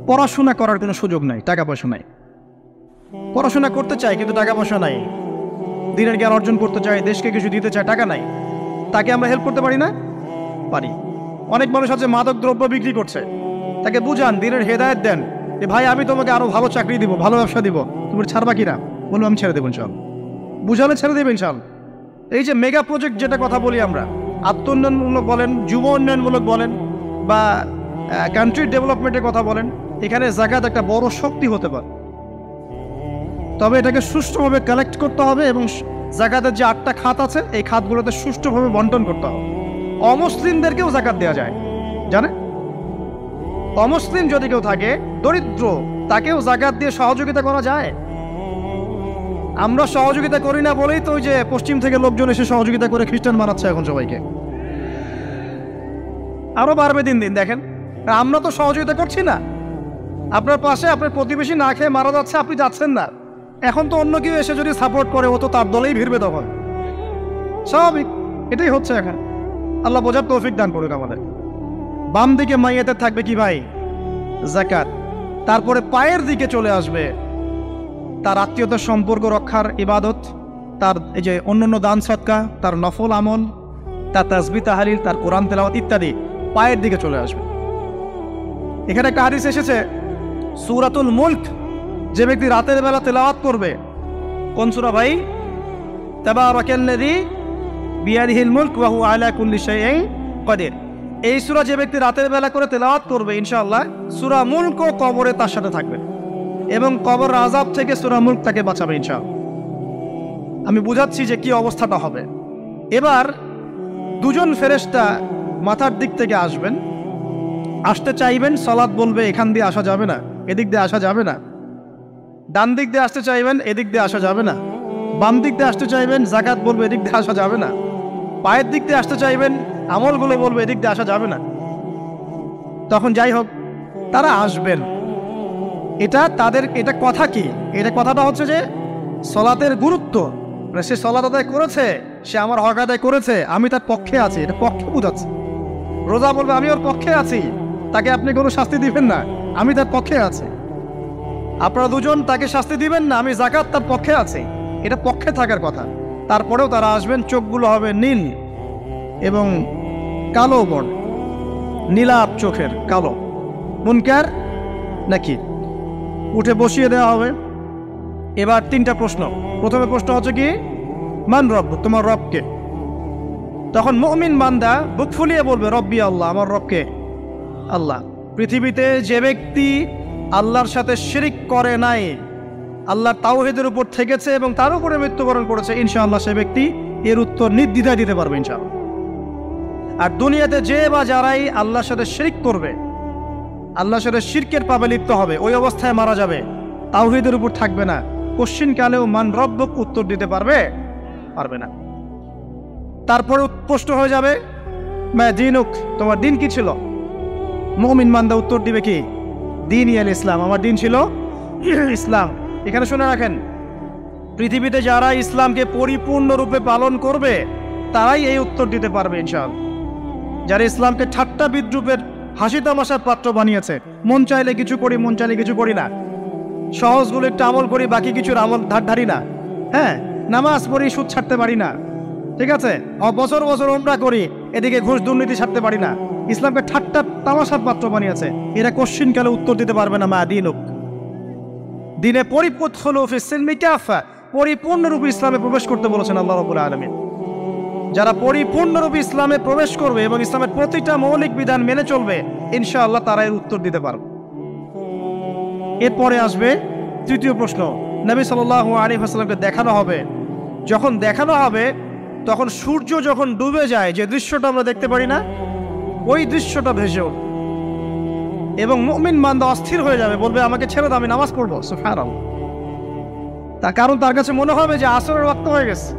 পড়াশোনা করার কোনো সুযোগ নাই, টাকা পয়সা নাই, পড়াশোনা করতে চায় কিন্তু টাকা পয়সা নাই, দিনের জ্ঞান অর্জন করতে চায়, দেশকে কিছু দিতে চায়, টাকা নাই। তাকে আমরা হেল্প করতে পারি না? পারি। অনেক মানুষ আছে মাদক দ্রব্য বিক্রি করছে, তাকে বুঝান, দিনের হেদায়েত দেন যে ভাই আমি তোমাকে আরো ভালো চাকরি দিব, ভালো ব্যবসা দিব, তুমি ছাড়বা কিনা? বলবো আমি ছেড়ে দেবো ইনশাআল্লাহ। বুঝালে ছেড়ে দেবেন ইনশাআল্লাহ। এই যে মেগা প্রজেক্ট যেটা কথা বলি আমরা, আত্মোন্নয়নমূলক বলেন, যুব উন্নয়নমূলক বলেন, বা কান্ট্রি ডেভেলপমেন্টের কথা বলেন, এখানে যাকাত একটা বড় শক্তি হতে পারে। তবে এটাকে সুষ্ঠুভাবে কালেক্ট করতে হবে এবং যাকাতের যে 8টা খাত আছে এই খাতগুলোতে সুষ্ঠুভাবে বন্টন করতে হবে। অমুসলিমদেরকেও যাকাত দেওয়া যায়, জানে? অমুসলিম যদি কেউ থাকে, দরিদ্র, তাকেও যাকাত দিয়ে সহযোগিতা করা যায়। আমরা সহযোগিতা করি না বলেই তো ওই যে পশ্চিম থেকে লোকজন এসে সহযোগিতা করে খ্রিস্টান বানাচ্ছে এখন সবাইকে। আরো বাড়বে দিন দিন, দেখেন। আমরা তো সহযোগিতা করছি না। আপনার পাশে আপনার প্রতিবেশী না খেয়ে মারা যাচ্ছে, আপনি যাচ্ছেন না। এখন তো অন্য কেউ এসে যদি সাপোর্ট করে, ও তো তার দলেই ভিড়বে তখন। স্বাভাবিক, এটাই হচ্ছে এখন। আল্লাহ বোঝার তৌফিক দান করুক আমাদের। বাম দিকে মাইয়াতের থাকবে কি ভাই? যাকাত। তারপরে পায়ের দিকে চলে আসবে তার আত্মীয়তার সম্পর্ক রক্ষার ইবাদত, তার এই যে অন্যান্য দান সদকা, তার নফল আমল, তার তাসবিহ তাহলিল, তার কোরআন তেলাওয়াত ইত্যাদি পায়ের দিকে চলে আসবে। এখানে একটা হাদিস এসেছে, সূরাতুল মুলক যে ব্যক্তি রাতের বেলা তেলাওয়াত করবে, কোন সূরা ভাই? তাবারাকাল্লাযী বিয়াদিহিল মুলক ওয়া হুয়া আলা কুল্লি শাইইন কাদির। এই সূরা যে ব্যক্তি রাতের বেলা করে তেলাওয়াত করবে, ইনশাআল্লাহ সূরা মুলক ও কবরে তার সাথে থাকবে এবং কবর আযাব থেকে সূরা মুলক তাকে বাঁচাবে ইনশাআল্লাহ। আমি বুঝাচ্ছি যে কি অবস্থাটা হবে। এবার দুজন ফেরেশতা মাথার দিক থেকে আসবেন, আসতে চাইবেন, সালাত বলবে এখান দিয়ে আসা যাবে না, এদিক দিয়ে আসা যাবে না। ডান দিক দিয়ে আসতে চাইবেন, এদিক দিয়ে আসা যাবে না। বাম দিক দিয়ে আসতে চাইবেন, যাকাত বলবে এদিক দিয়ে আসা যাবে না। পায়ের দিক দিয়ে আসতে চাইবেন, আমলগুলো বলবে এদিক দিয়ে আসা যাবে না। তখন যাই হোক, তারা আসবেন। এটা তাদের, এটা কথা কি? এটা কথাটা হচ্ছে যে সলাতের গুরুত্ব, সে সলাত আদায় করেছে, সে আমার হক আদায় করেছে, আমি তার পক্ষে আছি, এটা পক্ষে বোঝাচ্ছে। রোজা বলবে আমি ওর পক্ষে আছি, তাকে আপনি কোনো শাস্তি দিবেন না, আমি তার পক্ষে আছি। আপনারা দুজন তাকে শাস্তি দিবেন না, আমি যাকাত তার পক্ষে আছি, এটা পক্ষে থাকার কথা। তারপরেও তারা আসবেন, চোখগুলো হবে নীল এবং কালো বর্ণ, নীলাপ চোখের কালো। মুনকার নাকি উঠে বসিয়ে দেওয়া হবে। এবার 3টা প্রশ্ন। প্রথমে প্রশ্ন হচ্ছে কি, মান রব, তোমার রবকে? তখন মুমিন বান্দা বুক ফুলিয়ে বলবে রব্বি আল্লাহ, আমার রবকে আল্লাহ। পৃথিবীতে যে ব্যক্তি আল্লাহর সাথে শিরিক করে নাই, আল্লাহর তাওহীদের উপর থেকেছে এবং তার উপরে মৃত্যুবরণ করেছে, ইনশাআল্লাহ সে ব্যক্তি এর উত্তর নির্দ্বিধায় দিতে পারবে ইনশাআল্লাহ। আর দুনিয়াতে যে বা যারাই আল্লাহর সাথে শিরিক করবে, আল্লাহর সাথে শিরকের পাবে লিপ্ত হবে, ওই অবস্থায় মারা যাবে, তাওহীদের উপর থাকবে না, কোশ্চিনকালেও মান রব্বক উত্তর দিতে পারবে না। তারপরে প্রশ্ন হয়ে যাবে মা দিনুক, তোমার দিন কি ছিল? মুমিন বান্দা উত্তর দিবে কি? দিন ইয়াল ইসলাম, আমার দিন ছিল ইসলাম। এখানে শুনে রাখেন, পৃথিবীতে যারা ইসলামকে পরিপূর্ণরূপে পালন করবে তারাই এই উত্তর দিতে পারবে ইনশাআল্লাহ। যারা ইসলামকে ঠাট্টা বিদ্রুপের হাসি তামাশার পাত্র বানিয়েছে, মন চাইলে কিছু করি, মন চাইলে কিছু করি না, সহজগুলো একটু আমল করি, বাকি কিছুর আমল ধারি না, হ্যাঁ, নামাজ পড়ি, সুদ ছাড়তে পারি না, ঠিক আছে, বছর বছর ওমরা করি, এদিকে ঘুষ দুর্নীতি ছাড়তে পারি না, ইসলামকে ঠাট্টা তামাশার পাত্র বানিয়েছে, এরা কোশ্চিনকালে উত্তর দিতে পারবে না মা দিনুক। দিনে পরিপূর্ণরূপে ইসলামে প্রবেশ করতে বলেছেন আল্লাহ রাব্বুল আলামিন। যারা পরিপূর্ণরূপে ইসলামে প্রবেশ করবে এবং ইসলামের প্রতিটা মৌলিক বিধান মেনে চলবে, ইনশাআল্লাহ তারা এর উত্তর দিতে পারবে। এরপরে আসবে 3য় প্রশ্ন। নবী সাল্লাল্লাহু আলাইহি ওয়াসাল্লামকে দেখানো হবে। যখন দেখানো হবে তখন সূর্য যখন ডুবে যায়, যে দৃশ্যটা আমরা দেখতে পারি না, ওই দৃশ্যটা ভেসে উঠবে এবং মুমিন বান্দা অস্থির হয়ে যাবে, বলবে আমাকে ছেড়ে দাও, আমি নামাজ পড়বো। সুবহানাল্লাহ। তার কারণ তার কাছে মনে হবে যে আসরের ওয়াক্ত হয়ে গেছে,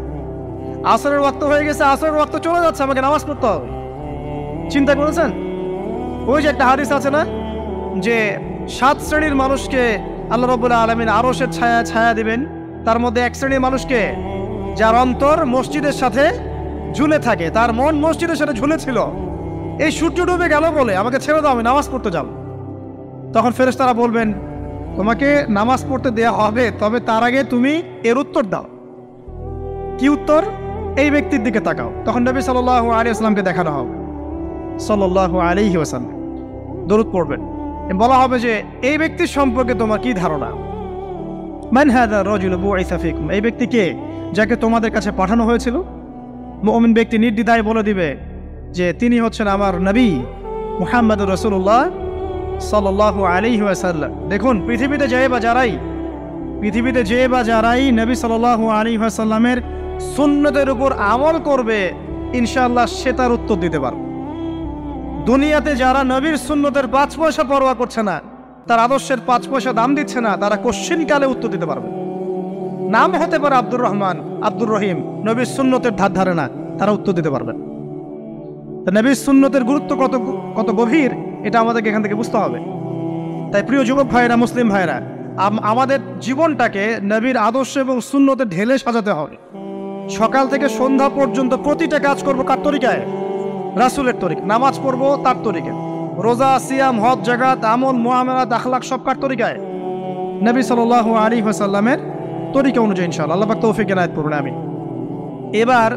আসরের ওয়াক্ত হয়ে গেছে, আসরের ওয়াক্ত চলে যাচ্ছে, আমাকে নামাজ পড়তে হবে। চিন্তা করেছেন? ওই যে একটা হাদিস আছে না, যে 7 শ্রেণীর মানুষকে আল্লাহ রাব্বুল আলামিন আরশের ছায়া দিবেন। তার মধ্যে 1 শ্রেণীর মানুষকে যার অন্তর মসজিদের সাথে ঝুলে থাকে, তার মন মসজিদের সাথে ঝুলেছিল, এই সূর্য ডুবে গেল বলে আমাকে ছেড়ে দাও, আমি নামাজ পড়তে যাব। তখন ফেরেশতারা বলবেন তোমাকে নামাজ পড়তে দেয়া হবে, তবে তার আগে তুমি এর উত্তর দাও। কি উত্তর? এই ব্যক্তির দিকে তাকাও। তখন নবী সাল্লাল্লাহু আলাইহি ওয়াসাল্লামকে দেখানো হবে, সাল্লাল্লাহু আলাইহি ওয়াসাল্লাম দরুদ পড়বেন। বলা হবে যে এই ব্যক্তির সম্পর্কে তোমার কি ধারণা? মান হাযা রাজুলু বুইসা ফিকুম, এই ব্যক্তি কে, যাকে তোমাদের কাছে পাঠানো হয়েছিল? মুমিন ব্যক্তি নির্দ্বিধায় বলে দিবে যে তিনি হচ্ছেন আমার নবী মুহাম্মদ রাসূলুল্লাহ সাল্লাল্লাহু আলাইহি ওয়াসাল্লাম। দেখুন পৃথিবীতে যে বা যারাই নবী সাল্লাল্লাহু আলাইহি ওয়াসাল্লামের সুন্নতের উপর আমল করবে ইনশাআল্লাহ সে তার উত্তর দিতে পারবে। দুনিয়াতে যারা নবীর সুন্নতের 5 পয়সা পরোয়া করছে না, তার আদর্শের 5 পয়সা দাম দিচ্ছে না, তারা কোশ্চিনকালে উত্তর দিতে পারবে। নাম হতে পারে আব্দুর রহমান, আব্দুর রহিম, নবীর সুন্নতের ধার ধারে না, তারা উত্তর দিতে পারবেন। নবীর সুন্নতের গুরুত্ব কত গভীর এটা আমাদেরকে এখান থেকে বুঝতে হবে। তাই প্রিয় যুবক ভাইরা, মুসলিম ভাইরা, আমাদের জীবনটাকে নবীর আদর্শ এবং সুন্নতে ঢেলে সাজাতে হবে। সকাল থেকে সন্ধ্যা পর্যন্ত প্রতিটা কাজ করবো কার তরিকায়? রাসূলের তরিকা। নামাজ পড়বো তার তরিকায়, রোজা, সিয়াম, হজ, জাকাত, আমল, মুআমালাত, আখলাক সব কার তরিকায়? নবী সাল্লাল্লাহু আলাইহি ওয়াসাল্লামের তরিকা অনুযায়ী ইনশাআল্লাহ। আল্লাহ পাক তৌফিক এনায়েত করুন, আমিন। এবার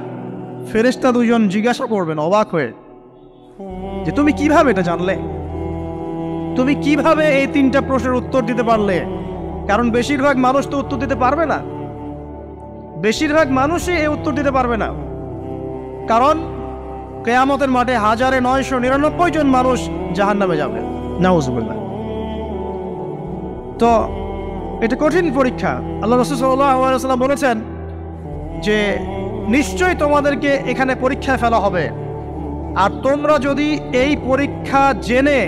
ফেরেশতা দুজন জিজ্ঞাসা করবেন অবাক হয়ে যে তুমি কিভাবে এটা জানলে? তুমি কিভাবে এই 3টা প্রশ্নের উত্তর দিতে পারলে? কারণ বেশিরভাগ মানুষ তো উত্তর দিতে পারবে না, বেশিরভাগ মানুষই এই উত্তর দিতে পারবে না। কারণ কিয়ামতের মাঠে 1999 জন মানুষ জাহান্নামে যাবে, নাউজুবিল্লাহ। তো এটা কঠিন পরীক্ষা। আল্লাহ রাসূল সাল্লাল্লাহু আলাইহি ওয়াসাল্লাম বলেছেন যে নিশ্চয়ই তোমাদেরকে এখানে পরীক্ষায় ফেলা হবে, আর তোমরা যদি এই পরীক্ষা জেনে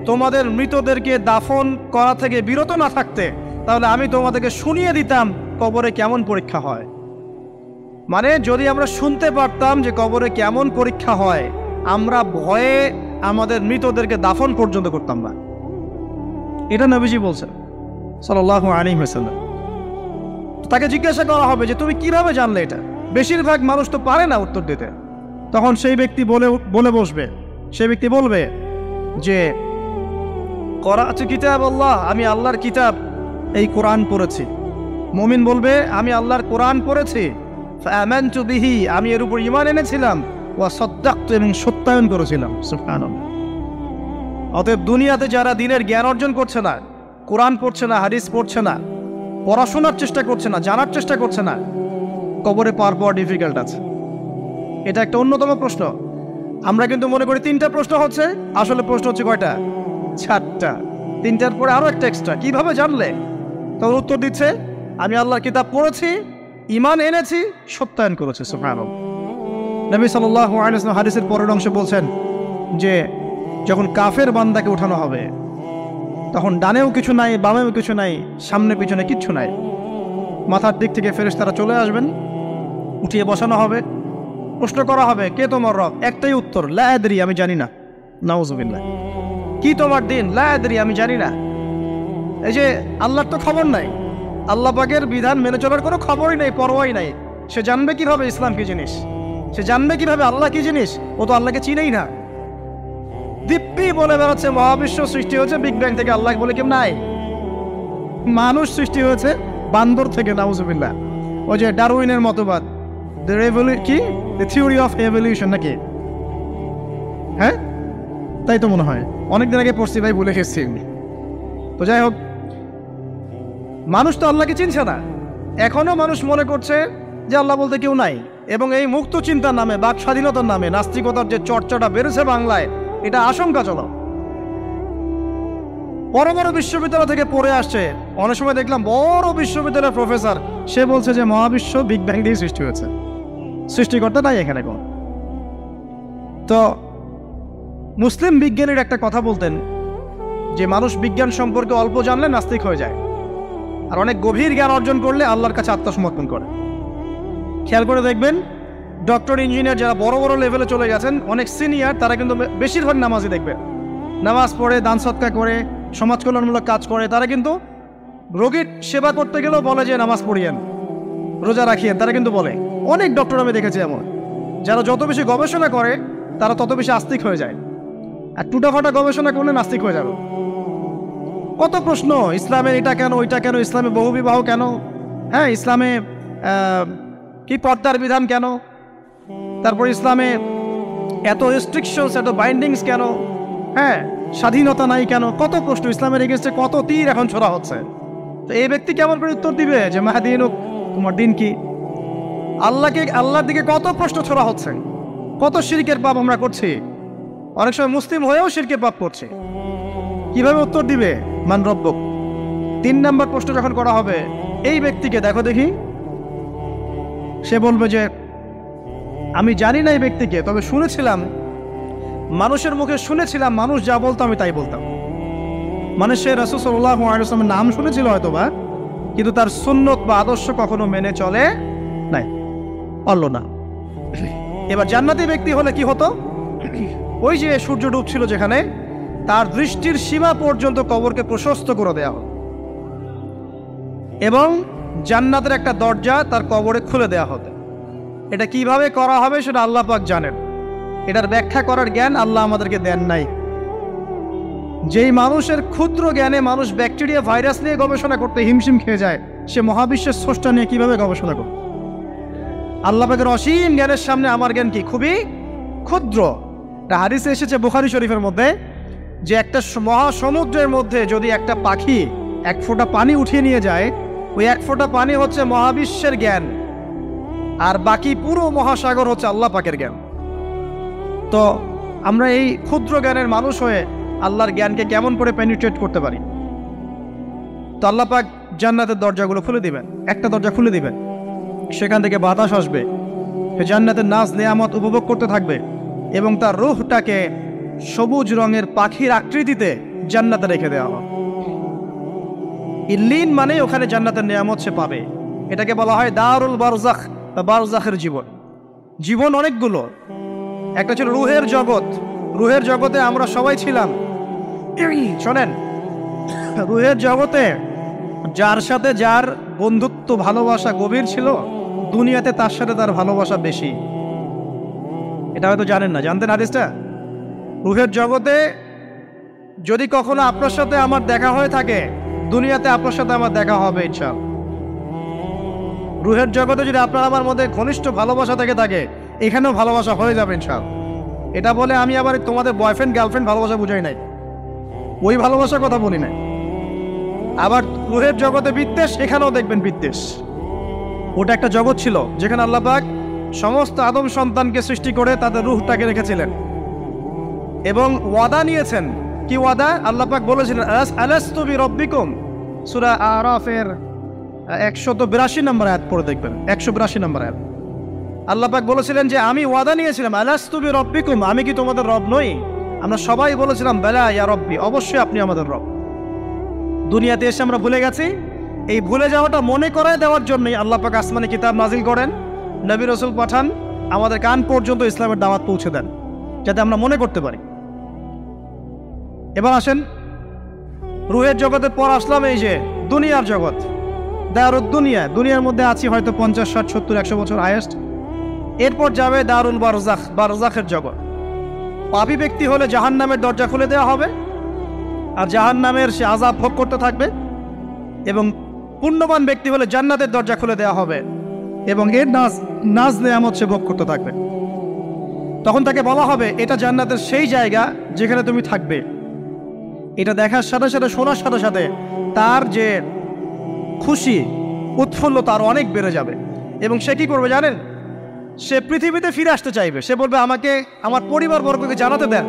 তোমাদের মৃতদেরকে দাফন করা থেকে বিরত না থাকতে, তাহলে আমি তোমাদেরকে শুনিয়ে দিতাম কবরে কেমন পরীক্ষা হয়। মানে যদি আমরা শুনতে পারতাম যে কবরে কেমন পরীক্ষা হয়, আমরা ভয়ে আমাদের মৃতদেরকে দাফন পর্যন্ত করতাম না। এটা নবীজি বলছেন সাল্লাল্লাহু আলাইহি ওয়াসাল্লাম। তাকে জিজ্ঞাসা করা হবে যে তুমি কিভাবে জানলে এটা? বেশিরভাগ মানুষ তো পারে না উত্তর দিতে। তখন সেই ব্যক্তি বলে বসবে, সেই ব্যক্তি বলবে যে করাতু কিতাব আল্লাহ, আমি আল্লাহর কিতাব এই কোরআন পড়েছি। মুমিন বলবে আমি আল্লাহর কোরআন পড়েছি, ফাআমানতু বিহি, আমি এর উপর ঈমান এনেছিলাম, ওয়া সাদ্দাকতু, এবং সত্যায়ন করেছিলাম। সুবহানাল্লাহ। অতএব দুনিয়াতে যারা দ্বীনের জ্ঞান অর্জন করছে না, কোরআন পড়ছে না, হাদিস পড়ছে না, পড়াশোনার চেষ্টা করছে না, জানার চেষ্টা করছে না, কবরে পার পাওয়া ডিফিকাল্ট আছে। এটা একটা অন্যতম প্রশ্ন। আমরা কিন্তু মনে করি 3টা প্রশ্ন হচ্ছে, আসলে প্রশ্ন হচ্ছে কয়টা? 4টা। 3টার পরে আরো একটা এক্সট্রা। কিভাবে জানলে? তখন উত্তর দিচ্ছে আমি আল্লাহর কিতাব পড়েছি, ঈমান এনেছি, সত্যায়ন করেছি। সুবহানাল্লাহ। নবী সাল্লাল্লাহু আলাইহি ওয়াসাল্লাম হাদিসের পরের অংশে বলছেন যে যখন কাফের বান্দাকে উঠানো হবে, তখন ডানেও কিছু নাই, বামেও কিছু নাই, সামনে পিছনে কিচ্ছু নাই। মাথার দিক থেকে ফেরেশতারা চলে আসবেন, উঠিয়ে বসানো হবে, প্রশ্ন করা হবে কে তোমার রব? একটাই উত্তর, লা আদরি, আমি জানি না। নাউজুবিল্লাহ। কি তোমার দিন? লা আদরি, আমি জানি না। এই যে আল্লাহর তো খবর নাই, আল্লাহ পাকের বিধান মেনে চলার কোনো খবরই নাই, পরোয়াই নাই। সে জানবে কিভাবে ইসলাম কি জিনিস? সে জানবে কিভাবে আল্লাহ কি জিনিস? ও তো আল্লাহকে চিনেই না। দিব্যি বলে বেড়াচ্ছে মহাবিশ্ব সৃষ্টি হয়েছে বিগ ব্যাং থেকে, আল্লাহ বলে কেউ নাই। মানুষ সৃষ্টি হয়েছে বান্দর থেকে, নাউজুবিল্লাহ। ওই যে ডারউইনের মতবাদ, কি থিওরি অফ এভলিউশন নাকি? হ্যাঁ, তাই তো মনে হয়। অনেকদিন আগে পড়ছি ভাই, ভুলে গেছি। তো যাই হোক, মানুষ তো আল্লাহকে চিনছে না। এখনো মানুষ মনে করছে যে আল্লাহ বলতে কেউ নাই, এবং এই মুক্ত চিন্তার নামে, বাক স্বাধীনতার নামে নাস্তিকতার যে চর্চাটা বেড়েছে বাংলায়, এটা আশঙ্কাজনক। বড় বড় বিশ্ববিদ্যালয় থেকে পড়ে আসছে, অনেক সময় দেখলাম বড় বিশ্ববিদ্যালয়ের প্রফেসর, সে বলছে যে মহাবিশ্ব বিগ ব্যাং দিয়ে সৃষ্টি হয়েছে, সৃষ্টিকর্তা নাই এখানে কোন। তো মুসলিম বিজ্ঞানীর একটা কথা বলতেন যে মানুষ বিজ্ঞান সম্পর্কে অল্প জানলে নাস্তিক হয়ে যায়, আর অনেক গভীর জ্ঞান অর্জন করলে আল্লাহর কাছে আত্মসমর্পণ করে। খেয়াল করে দেখবেন, ডক্টর, ইঞ্জিনিয়ার যারা বড় বড় লেভেলে চলে গেছেন, অনেক সিনিয়র, তারা কিন্তু বেশিরভাগ নামাজি দেখবে, নামাজ পড়ে, দান সৎকা করে, সমাজ কল্যাণমূলক কাজ করে। তারা কিন্তু রোগীর সেবা করতে গেলেও বলে যে নামাজ পড়িয়েন, রোজা রাখিয়েন, তারা কিন্তু বলে। অনেক ডক্টর আমি দেখেছি এমন, যারা যত বেশি গবেষণা করে তারা তত বেশি আস্তিক হয়ে যায়, আর টুটাফাটা গবেষণা করলে নাস্তিক হয়ে যাবে। কত প্রশ্ন, ইসলামে এটা কেন, ওইটা কেন, ইসলামে বহুবিবাহ কেন, হ্যাঁ, ইসলামে কি পর্দার বিধান কেন, তারপর ইসলামে এত রেস্ট্রিকশনস, এত বাইন্ডিংস কেন, হ্যাঁ, স্বাধীনতা নাই কেন, কত প্রশ্ন। ইসলামের এগেইনস্টে কত তীর এখন ছোড়া হচ্ছে। তো এই ব্যক্তি কেমন করে উত্তর দিবে যে মাহদিনুক, তোমার দিন কি? আল্লাহর দিকে কত প্রশ্ন ছোড়া হচ্ছে, কত শিরকের পাপ আমরা করছি, অনেক সময় মুসলিম হয়েও শিরকের পাপ করছে। কিভাবে উত্তর দিবে? মান রব্বুক। 3 নম্বর প্রশ্ন যখন করা হবে, এই ব্যক্তিকে দেখো দেখি, সে বলবে যে আমি জানি না এই ব্যক্তিকে, তবে শুনেছিলাম, মানুষের মুখে শুনেছিলাম, মানুষ যা বলতো আমি তাই বলতাম। মানে সে রাসূল সাল্লাল্লাহু আলাইহি ওয়াসাল্লামের নাম শুনেছিল হয়তোবা, কিন্তু তার সুন্নত বা আদর্শ কখনো মেনে চলে নাই, পারল না। এবার জান্নাতি ব্যক্তি হলে কি হতো? ওই যে সূর্য ডুবছিল যেখানে, তার দৃষ্টির সীমা পর্যন্ত কবরকে প্রশস্ত করে দেওয়া হতো এবং জান্নাতের একটা দরজা তার কবরে খুলে দেওয়া হতো। এটা কিভাবে করা হবে সেটা আল্লাহ পাক জানেন, এটার ব্যাখ্যা করার জ্ঞান আল্লাহ আমাদেরকে দেন নাই। যেই মানুষের ক্ষুদ্র জ্ঞানে মানুষ ব্যাকটেরিয়া ভাইরাস নিয়ে গবেষণা করতে হিমশিম খেয়ে যায়, সে মহাবিশ্বের স্রষ্টা নিয়ে কিভাবে গবেষণা করবে? আল্লাহ পাকের অসীম জ্ঞানের সামনে আমার জ্ঞান কি? খুবই ক্ষুদ্র। একটা হাদিসে এসেছে বুখারী শরীফের মধ্যে, যে একটা মহাসমুদ্রের মধ্যে যদি একটা পাখি 1 ফোঁটা পানি উঠিয়ে নিয়ে যায়, ওই 1 ফোঁটা পানি হচ্ছে মহাবিশ্বের জ্ঞান, আর বাকি পুরো মহাসাগর হচ্ছে আল্লাহ পাকের জ্ঞান। তো আমরা এই ক্ষুদ্র জ্ঞানের মানুষ হয়ে আল্লাহর জ্ঞানকে কেমন করে পেনিট্রেট করতে পারি? তো আল্লাহ পাক জান্নাতের দরজাগুলো খুলে দিবেন, একটা দরজা খুলে দিবেন, সেখান থেকে বাতাস আসবে, সে জান্নাতের নাজ নেয়ামত উপভোগ করতে থাকবে এবং তার রূহটাকে সবুজ রঙের পাখির আকৃতিতে জান্নাতে রেখে দেওয়া হবে। ইল্লিন মানে ওখানে জান্নাতের নেয়ামত সে পাবে। এটাকে বলা হয় দারুল বারজাখ বা বারজাখের জীবন। জীবন অনেকগুলো, একটা ছিল রুহের জগৎ। রুহের জগতে আমরা সবাই ছিলাম। শোনেন, রুহের জগতে যার সাথে যার বন্ধুত্ব ভালোবাসা গভীর ছিল, দুনিয়াতে তার সাথে তার ভালোবাসা বেশি। এটা হয়তো জানেন না, জানতেন হাদিসটা? রুহের জগতে যদি কখনো আপনার সাথে আমার দেখা হয়ে থাকে, দুনিয়াতে আপনার সাথে আমার দেখা হবে ইনশাআল্লাহ। রুহের জগতে যদি আপনার আমার মধ্যে ঘনিষ্ঠ ভালোবাসা থেকে থাকে, এখানেও ভালোবাসা হয়ে যাবে ইনশাআল্লাহ। এটা বলে আমি আবার তোমাদের বয়ফ্রেন্ড গার্লফ্রেন্ড ভালোবাসা বুঝাই নাই, ওই ভালোবাসার কথা বলি নাই। আবার রুহের জগতে বিদ্বেষ, এখানেও দেখবেন বিদ্বেষ। ওটা একটা জগৎ ছিল যেখানে আল্লাহ পাক সমস্ত আদম সন্তানকে সৃষ্টি করে তাদের রুহটাকে রেখেছিলেন এবং ওয়াদা নিয়েছেন। কি ওয়াদা? আল্লাহ পাক বলেছিলেন আলাস্তু বিরব্বিকুম, সূরা আরাফের 182 নম্বর আয়াত পড়ে দেখবেন, 182 নম্বর আয়াত। আল্লাহ পাক বলেছিলেন যে আমি ওয়াদা নিয়েছিলাম, আলাস্তু বিরব্বিকুম, আমি কি তোমাদের রব নই? আমরা সবাই বলেছিলাম বেলা ইয়া রব্বি, অবশ্যই আপনি আমাদের রব। দুনিয়াতে এসে আমরা ভুলে গেছি। এই ভুলে যাওয়াটা মনে করায় দেওয়ার জন্যই আল্লাহ পাক আসমানে কিতাব নাজিল করেন, নবী রাসূল পাঠান, আমাদের কান পর্যন্ত ইসলামের দাওয়াত পৌঁছে দেন, যাতে আমরা মনে করতে পারি। এবার আসেন রুহের জগতের পর আসলাম এই যে দুনিয়ার জগৎ, দারুদ দুনিয়া। দুনিয়ার মধ্যে আছি হয়তো 50, 60, 70, 100 বছর হায়েস্ট। এরপর যাবে দারুল বারজাখ, বারজাখের জগৎ। পাপী ব্যক্তি হলে জাহান্নামের দরজা খুলে দেওয়া হবে আর জাহান্নামের সে আযাব ভোগ করতে থাকবে, এবং পুণ্যবান ব্যক্তি হলে জান্নাতের দরজা খুলে দেওয়া হবে এবং এর নাজ নেয়ামত সে ভোগ করতে থাকবে। তখন তাকে বলা হবে এটা জান্নাতের সেই জায়গা যেখানে তুমি থাকবে। এটা দেখার সাথে সাথে, শোনার সাথে সাথে তার যে খুশি উৎফুল্লতা আরো অনেক বেড়ে যাবে এবং সে কি করবে জানেন? সে পৃথিবীতে ফিরে আসতে চাইবে। সে বলবে আমাকে আমার পরিবারবর্গকে জানাতে দেন,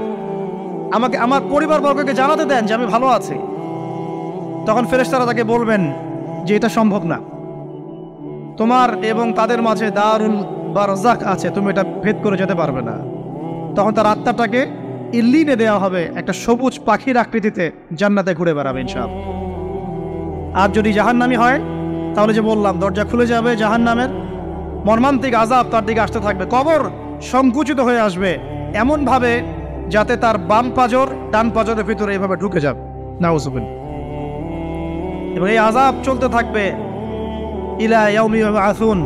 আমাকে আমার পরিবারবর্গকে জানাতে দেন যে আমি ভালো আছি। তখন ফেরেশতারা তাকে বলবেন যে এটা সম্ভব না, তোমার এবং তাদের মাঝে দারুল বারজাখ আছে, তুমি এটা ভেদ করে যেতে পারবে না। তখন তার আত্মাটাকে ইল্লিনে দেওয়া হবে, একটা সবুজ পাখির আকৃতিতে জান্নাতে ঘুরে বেড়াবে ইনশাআল্লাহ। আর যদি জাহান্নামী হয় তাহলে যে বললাম দরজা খুলে যাবে জাহান্নামের, মর্মান্তিক আযাব তার দিকে আসতে থাকবে। কবর সংকুচিত হয়ে আসবে এমনভাবে যাতে তার বাম পাজর ডান পাজরের ভিতরে এভাবে ঢুকে যাবে, নাউযুবিল্লাহ। এবং এই আযাব চলতে থাকবে ইলা ইয়াউমি ইউবআসুন,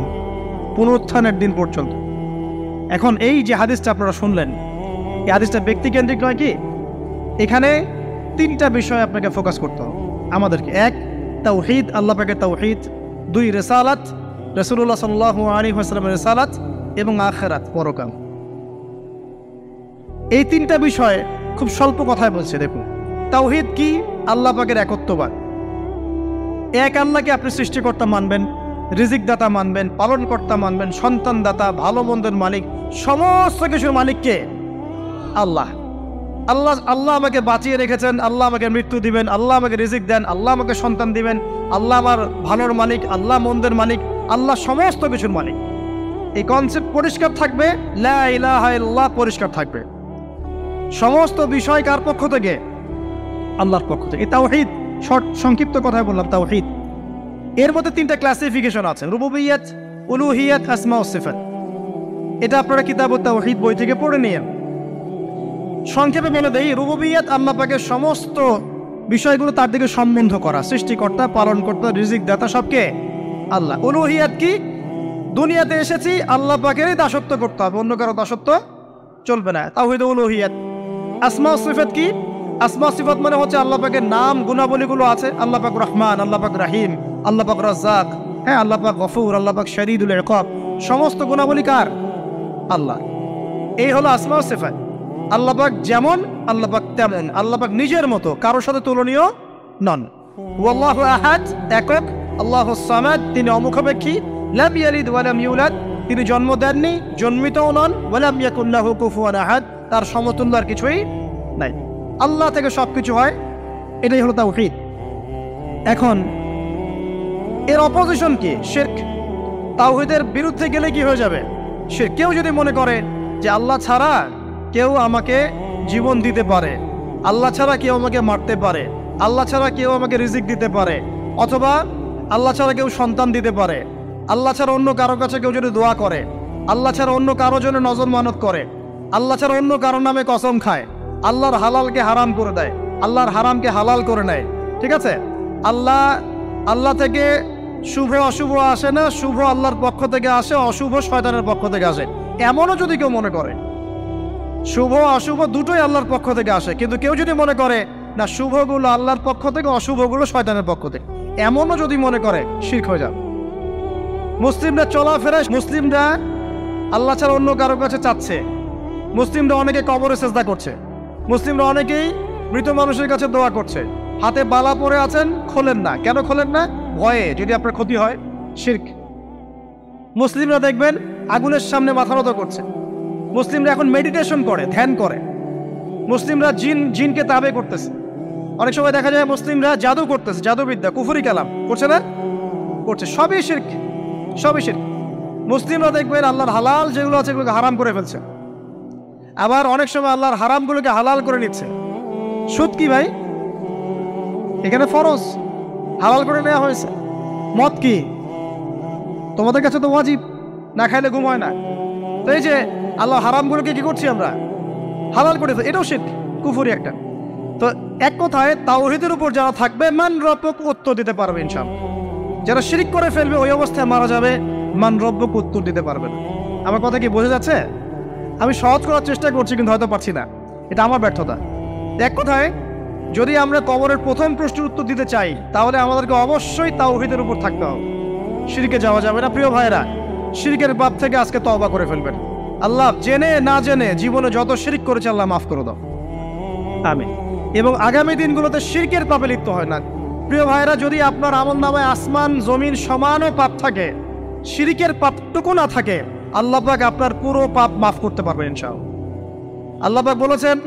পুনরুত্থানের দিন পর্যন্ত। এখন এই যে হাদিসটা আপনারা শুনলেন, এই হাদিসটা ব্যক্তিকেন্দ্রিক নয় কি? এখানে 3টা বিষয় আপনাকে ফোকাস করতে হবে আমাদেরকে। 1, তাওহীদ, আল্লাহ পাকের তাওহীদ। 2, রিসালাত, রাসূলুল্লাহ সাল্লাল্লাহু আলাইহি ওয়াসাল্লামের রিসালাত। এবং আখিরাত, পরকাল। এই 3টা বিষয় খুব স্বল্প কথায় বলছে। দেখুন, তাওহীদ কি? আল্লাহ পাকের একত্ববাদ। এক আল্লাহকে আপনি সৃষ্টিকর্তা মানবেন, রিজিক দাতা মানবেন, পালনকর্তা মানবেন, সন্তান দাতা, ভালো মন্দের মালিক, সমস্ত কিছুর মালিককে আল্লাহ। আল্লাহ আল্লাহ আমাকে বাঁচিয়ে রেখেছেন, আল্লাহ আমাকে মৃত্যু দিবেন, আল্লাহ আমাকে রিজিক দেন, আল্লাহ আমাকে সন্তান দিবেন, আল্লাহ আমার ভালোর মালিক, আল্লাহ মন্দের মালিক, আল্লাহ সমস্ত কিছুর মালিক। এই কনসেপ্ট পরিষ্কার থাকবে, লা ইলাহা ইল্লাল্লাহ পরিষ্কার থাকবে। সমস্ত বিষয় কার পক্ষ থেকে? আল্লাহর পক্ষ থেকে। তাওহীদ, শর্ট সংক্ষিপ্ত কথায় বললাম তাওহীদ। এর মধ্যে 3টা ক্লাসিফিকেশন আছে, রুবুবিয়্যাত, উলুহিয়্যাত, আসমা ও সিফাত। এটা আপনারা কিতাবুত তাওহীদ বই থেকে পড়ে নিয়েন। সংক্ষেপে বলে দেই, রুবুবিয়্যাত আল্লাহ পাকের সমস্ত বিষয়গুলো তার দিকে সম্বন্ধ করা, সৃষ্টিকর্তা, পালনকর্তা, রিজিক দাতা সবকে আল্লাহ। উলুহিয়্যাত কি? দুনিয়াতে এসেছি আল্লাহ পাকেরই দাসত্ব করতে হবে, অন্য কারো দাসত্ব চলবে না, তাওহীদ উলুহিয়্যাত। আসমা ও সিফাত কি? আসমা সিফাত মানে হচ্ছে আল্লাহ পাকের নাম গুণাবলীগুলো আছে, আল্লাহ পাক রহমান, আল্লাহ পাক রাহিম, আল্লাহ পাক রাজ্জাক, হ্যাঁ, আল্লাহ পাক গফুর, আল্লাহ পাক শদীদুল ইকাব, সমস্ত গুণাবলী কার? আল্লাহ। এই হলো আসমা ও সিফাত। আল্লাহ পাক যেমন, আল্লাহ পাক তেমন, আল্লাহ পাক নিজের মতো, কারোর সাথে তুলনীয় নন। ওয়াল্লাহু আহাদ, একক, আল্লাহুস সামাদ, তিনি অমুখাপেক্ষী, লাম ইয়ালিদ ওয়া লাম ইউলাদ, তিনি জন্ম দেননি, জন্মিতও নন, ওয়া লাম ইয়াকুল লাহু কুফুয়ান আহাদ, তার সমতুল্য আর কিছুই নাই। আল্লাহ থেকে সবকিছু হয়, এটাই হলো তাওহীদ। এখন এর অপোজিশন কি? শিরক। তাওহীদের বিরুদ্ধে গেলে কি হয়ে যাবে? শিরক। কেউ যদি মনে করে যে আল্লাহ ছাড়া কেউ আমাকে জীবন দিতে পারে, আল্লাহ ছাড়া কেউ আমাকে মারতে পারে, আল্লাহ ছাড়া কেউ আমাকে রিজিক দিতে পারে, অথবা আল্লাহ ছাড়া কেউ সন্তান দিতে পারে, আল্লাহ ছাড়া অন্য কারো কাছে কেউ যদি দোয়া করে, আল্লাহ ছাড়া অন্য কারো জন্য নজর মানত করে, আল্লাহ ছাড়া অন্য কারোর নামে কসম খায়, আল্লাহর হালালকে হারাম করে দেয়, আল্লাহর হারামকে হালাল করে নেয়, ঠিক আছে? আল্লাহ থেকে শুভ অশুভ আসে না, শুভ আল্লাহর পক্ষ থেকে আসে, অশুভ শয়তানের পক্ষ থেকে আসে, এমনও যদি কেউ মনে করে, শুভ অশুভ দুটোই আল্লাহর পক্ষ থেকে আসে, কিন্তু কেউ যদি মনে করে না শুভগুলো আল্লাহর পক্ষ থেকে, অশুভগুলো শয়তানের পক্ষ থেকে, এমনও যদি মনে করে, শিরক হয়ে যাবে। মুসলিমরা চলাফেরা, মুসলিমরা আল্লাহ ছাড়া অন্য কারো কাছে চাচ্ছে, মুসলিমরা অনেকে কবরে সেজদা করছে, মুসলিমরা অনেকেই মৃত মানুষের কাছে দোয়া করছে, হাতে বালা পরে আছেন, খোলেন না। কেন খোলেন না? ভয়ে যদি আপনার ক্ষতি হয়, শিরক। মুসলিমরা দেখবেন আগুনের সামনে মাথা নত করছে, মুসলিমরা এখন মেডিটেশন করে, ধ্যান করে, মুসলিমরা জিনকে তাবে করতেছে, অনেক সময় দেখা যায় মুসলিমরা জাদু করতেছে, জাদুবিদ্যা, কুফরি কালাম করছে না? করছে, সবই শিরক, সবই শিরক। মুসলিমরা দেখবেন আল্লাহর হালাল যেগুলো আছে এগুলোকে হারাম করে ফেলছে, আবার অনেক সময় আল্লাহর হারামগুলোকে হালাল করে নিচ্ছে। সুদ কি ভাই? এখানে ফরজ, হালাল করে নেওয়া হয়েছে। মদ কি? তোমাদের কাছে তো ওয়াজিব, না খাইলে ঘুম হয় না। তো এই যে আল্লাহ হারামগুলোকে কি করছি আমরা? হালাল করে, এটাও শিরক, কুফরি একটা। তো এক কথায় তাওহীদের উপর যারা থাকবে, মান রব্বুক উত্তর দিতে পারবে ইনশাআল্লাহ। যারা শিরক করে ফেলবে ওই অবস্থায় মারা যাবে, মান রব্বুক উত্তর দিতে পারবে না। আমার কথা কি বোঝা যাচ্ছে? আমি সহজ করার চেষ্টা করছি, কিন্তু হয়তো পারছি না, এটা আমার ব্যর্থতা। এক কথায় যদি আমরা কবরের প্রথম প্রশ্নের উত্তর দিতে চাই, তাহলে আমাদেরকে অবশ্যই তাওহীদের উপর থাকতে হবে, শিরকে যাওয়া যাবে না। প্রিয় ভাইরা, শিরকের পাপ থেকে আজকে তওবা করে ফেলবেন। আল্লাহ জেনে না জেনে জীবনে যত শিরক করেছে আল্লাহ মাফ করে দাও, আমিন। এবং আগামী দিনগুলোতে শিরকের পাপে লিপ্ত হয় না। প্রিয় ভাইরা, যদি আপনার আমলনামায় আসমান জমিন সমানও পাপ থাকে, শিরকের পাপটুকু না থাকে, আল্লাহ পাক আপনার পুরো পাপ মাফ করতে পারবেন ইনশাআল্লাহ। আল্লাহ পাক বলেছেন,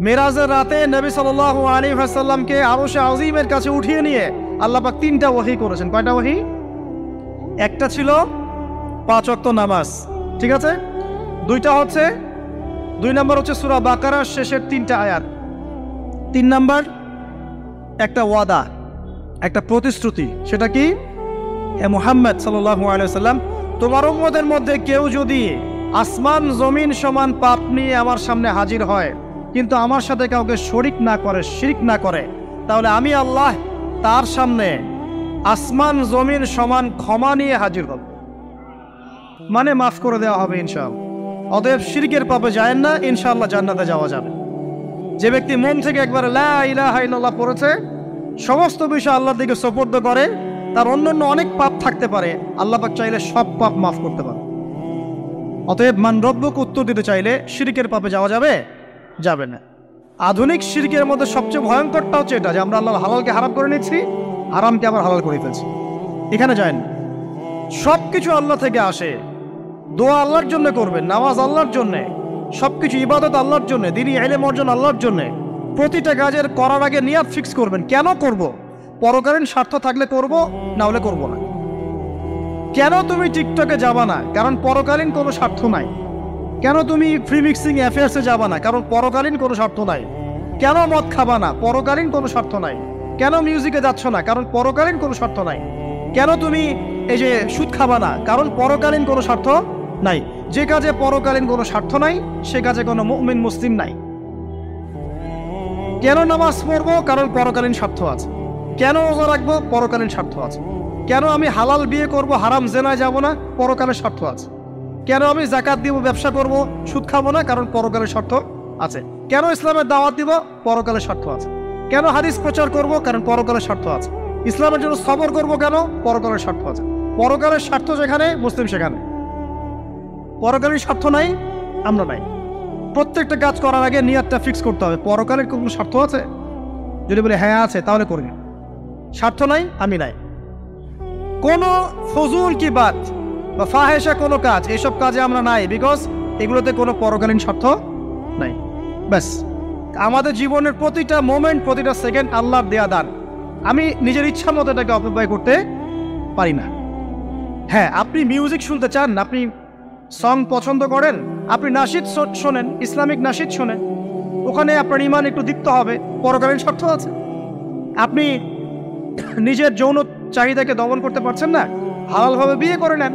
মেরাজের রাতে নবী সাল্লাল্লাহু আলাইহি ওয়াসাল্লামকে আরশে আযীমের কাছে উঠিয়ে নিয়ে আল্লাহ পাক 3টা ওহী করেছেন। কয়টা ওহী? একটা ছিল 5 ওয়াক্ত নামাজ, ঠিক আছে? 2 নম্বর হচ্ছে সূরা বাকারার শেষের 3টা আয়াত। 3 নম্বর একটা ওয়াদা, একটা প্রতিশ্রুতি। সেটা কি? হে মুহাম্মদ সাল্লাল্লাহু আলাইহি ওয়াসাল্লাম, তোমার উম্মতের মধ্যে কেউ যদি আসমান জমিন সমান পাপ নিয়ে আমার সামনে হাজির হয়, কিন্তু আমার সাথে কাউকে শরিক না করে, শিরক না করে, তাহলে আমি আল্লাহ তার সামনে আসমান জমিন সমান ক্ষমা নিয়ে হাজির হব, মানে মাফ করে দেওয়া হবে ইনশাআল্লাহ। অতএব শিরকের পাপে যায় না, ইনশাআল্লাহ জান্নাতে যাওয়া যাবে। যে ব্যক্তি মন থেকে একবার লা ইলাহা ইল্লাল্লাহ পড়েছে, সমস্ত বিষয় আল্লাহর দিকে সুপর্দ করে, তার অন্যান্য অনেক পাপ থাকতে পারে, আল্লাহ পাক চাইলে সব পাপ মাফ করতে পারে। অতএব মান রব্বুক উত্তর দিতে চাইলে শিরকের পাপে যাওয়া যাবে? যাবে না। আধুনিক শিরকের মধ্যে সবচেয়ে ভয়ঙ্করটা হচ্ছে এটা, যে আমরা আল্লাহর হালালকে হারাম করে নিচ্ছি, হারামকে আবার হালাল করে ফেলছি। এখানে যায় না। সব কিছু আল্লাহ থেকে আসে। দোয়া আল্লাহর জন্য করবেন, নামাজ আল্লাহর জন্যে, সব কিছু ইবাদত আল্লাহর জন্য, দিনই ইলম অর্জন আল্লাহর জন্যে। প্রতিটা কাজের করার আগে নিয়াত ফিক্স করবেন, কেন করব? পরকালীন স্বার্থ থাকলে করব, না হলে করব না। কেন তুমি টিকটকে যাবা না? কারণ পরকালীন কোনো স্বার্থ নাই। কেন তুমি ফ্রি মিক্সিং অ্যাফেয়ার্সে যাবা না? কারণ পরকালীন কোনো স্বার্থ নাই। কেন মদ খাবা না? পরকালীন কোনো স্বার্থ নাই। কেন মিউজিকে যাচ্ছ না? কারণ পরকালীন কোনো স্বার্থ নাই। কেন তুমি এই যে সুদ খাবা না? কারণ পরকালীন কোনো স্বার্থ নাই। যে কাজে পরকালীন কোনো স্বার্থ নাই, সে কাজে কোনো মুমিন মুসলিম নাই। কেন নামাজ পড়বো? কারণ পরকালীন স্বার্থ আছে। কেন রোজা রাখবো? পরকালীন স্বার্থ আছে। কেন আমি হালাল বিয়ে করব, হারাম জেনায় যাব না? পরকালের স্বার্থ আছে। কেন আমি যাকাত দিব, ব্যবসা করব, সুদ খাবো না? কারণ পরকালের স্বার্থ আছে। কেন ইসলামের দাওয়াত দিব? পরকালের স্বার্থ আছে। কেন হাদিস প্রচার করব? কারণ পরকালের স্বার্থ আছে। ইসলামের জন্য সবর করব কেন? পরকালের স্বার্থ আছে। পরকালের স্বার্থ যেখানে, মুসলিম সেখানে। পরকালের স্বার্থ নাই, আমরা নাই। প্রত্যেকটা কাজ করার আগে নিয়াতটা ফিক্স করতে হবে, পরকালের কোনো স্বার্থ আছে? যদি বলে হ্যাঁ আছে, তাহলে করি। স্বার্থ নাই, আমি নাই। কোনো ফজুল কি বাত বা ফাহেসা কোনো কাজ, এসব কাজে আমরা নাই, বিকজ এগুলোতে কোনো পরকালীন স্বার্থ নাই। ব্যাস, আমাদের জীবনের প্রতিটা মোমেন্ট, প্রতিটা সেকেন্ড আল্লাহর দেয়া দান। আমি নিজের ইচ্ছা মতো এটাকে অপব্যয় করতে পারি না। হ্যাঁ, আপনি মিউজিক শুনতে চান, আপনি সং পছন্দ করেন, আপনি নাশিদ শোনেন, ইসলামিক নাশিদ শোনেন, ওখানে আপনার ইমান একটু দীপ্ত হবে, পরকালীন স্বার্থ আছে। আপনি নিজের যৌন চাহিদাকে দমন করতে পারছেন না, হালালভাবে বিয়ে করে নেন।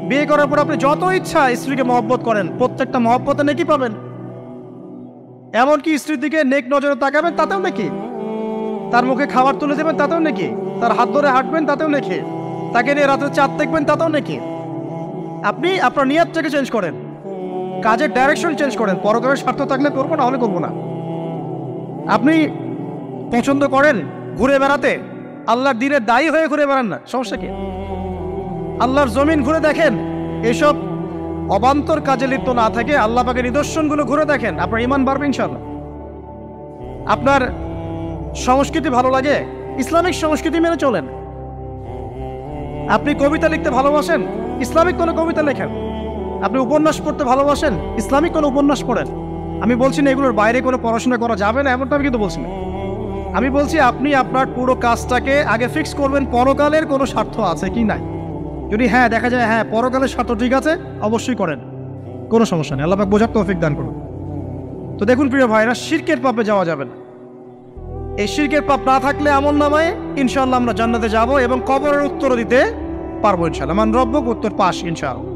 বিয়ে করার পর আপনি যত ইচ্ছা স্ত্রীকে মহব্বত করেন, প্রত্যেকটা মহব্বতে নেকি পাবেন। এমনকি স্ত্রীর দিকে নেক নজরে তাকাবেন, তাতেও নেকি। তার মুখে খাবার তুলে দেবেন, তাতেও নেকি। তার হাত ধরে হাঁটবেন, তাতেও নেকি। তাকে নিয়ে রাত্রে চাঁদ দেখবেন, তাতেও নেকি। আপনি আপনার নিয়তটাকে চেঞ্জ করেন, কাজের ডাইরেকশন চেঞ্জ করেন। পরকালের স্বার্থ থাকলে করবো, না হলে করবো না। আপনি পছন্দ করেন ঘুরে বেড়াতে, আল্লাহর দিনের দায়ী হয়ে ঘুরে বেড়ান না, সমস্যা কি? আল্লাহর জমিন ঘুরে দেখেন, এসব অবান্তর কাজে লিপ্ত না থাকে আল্লাহ পাকের নিদর্শনগুলো ঘুরে দেখেন, আপনার ইমান বাড়বে ইনশাআল্লাহ। আপনার সংস্কৃতি ভালো লাগে, ইসলামিক সংস্কৃতি মেনে চলেন। আপনি কবিতা লিখতে ভালোবাসেন, ইসলামিক কোনো কবিতা লেখেন। আপনি উপন্যাস পড়তে ভালোবাসেন, ইসলামিক কোনো উপন্যাস পড়েন। আমি বলছি না এগুলোর বাইরে কোনো পড়াশোনা করা যাবে না, এমনটা আমি কিন্তু বলছি না। আমি বলছি আপনি আপনার পুরো কাজটাকে আগে ফিক্স করবেন, পরকালের কোনো স্বার্থ আছে কি নাই। যদি হ্যাঁ দেখা যায় হ্যাঁ পরকালের স্বার্থ ঠিক আছে, অবশ্যই করেন, কোনো সমস্যা নেই। আল্লাহ পাক বোঝার তৌফিক দান করুন। তো দেখুন প্রিয় ভাইরা, শিরকের পাপে যাওয়া যাবে না। এই শিরকের পাপ না থাকলে আমলনামায় ইনশাআল্লাহ আমরা জান্নাতে যাব এবং কবরের উত্তর দিতে পারবো ইনশাআল্লাহ। মান রব্বুক, উত্তর পাস ইনশাআল্লাহ।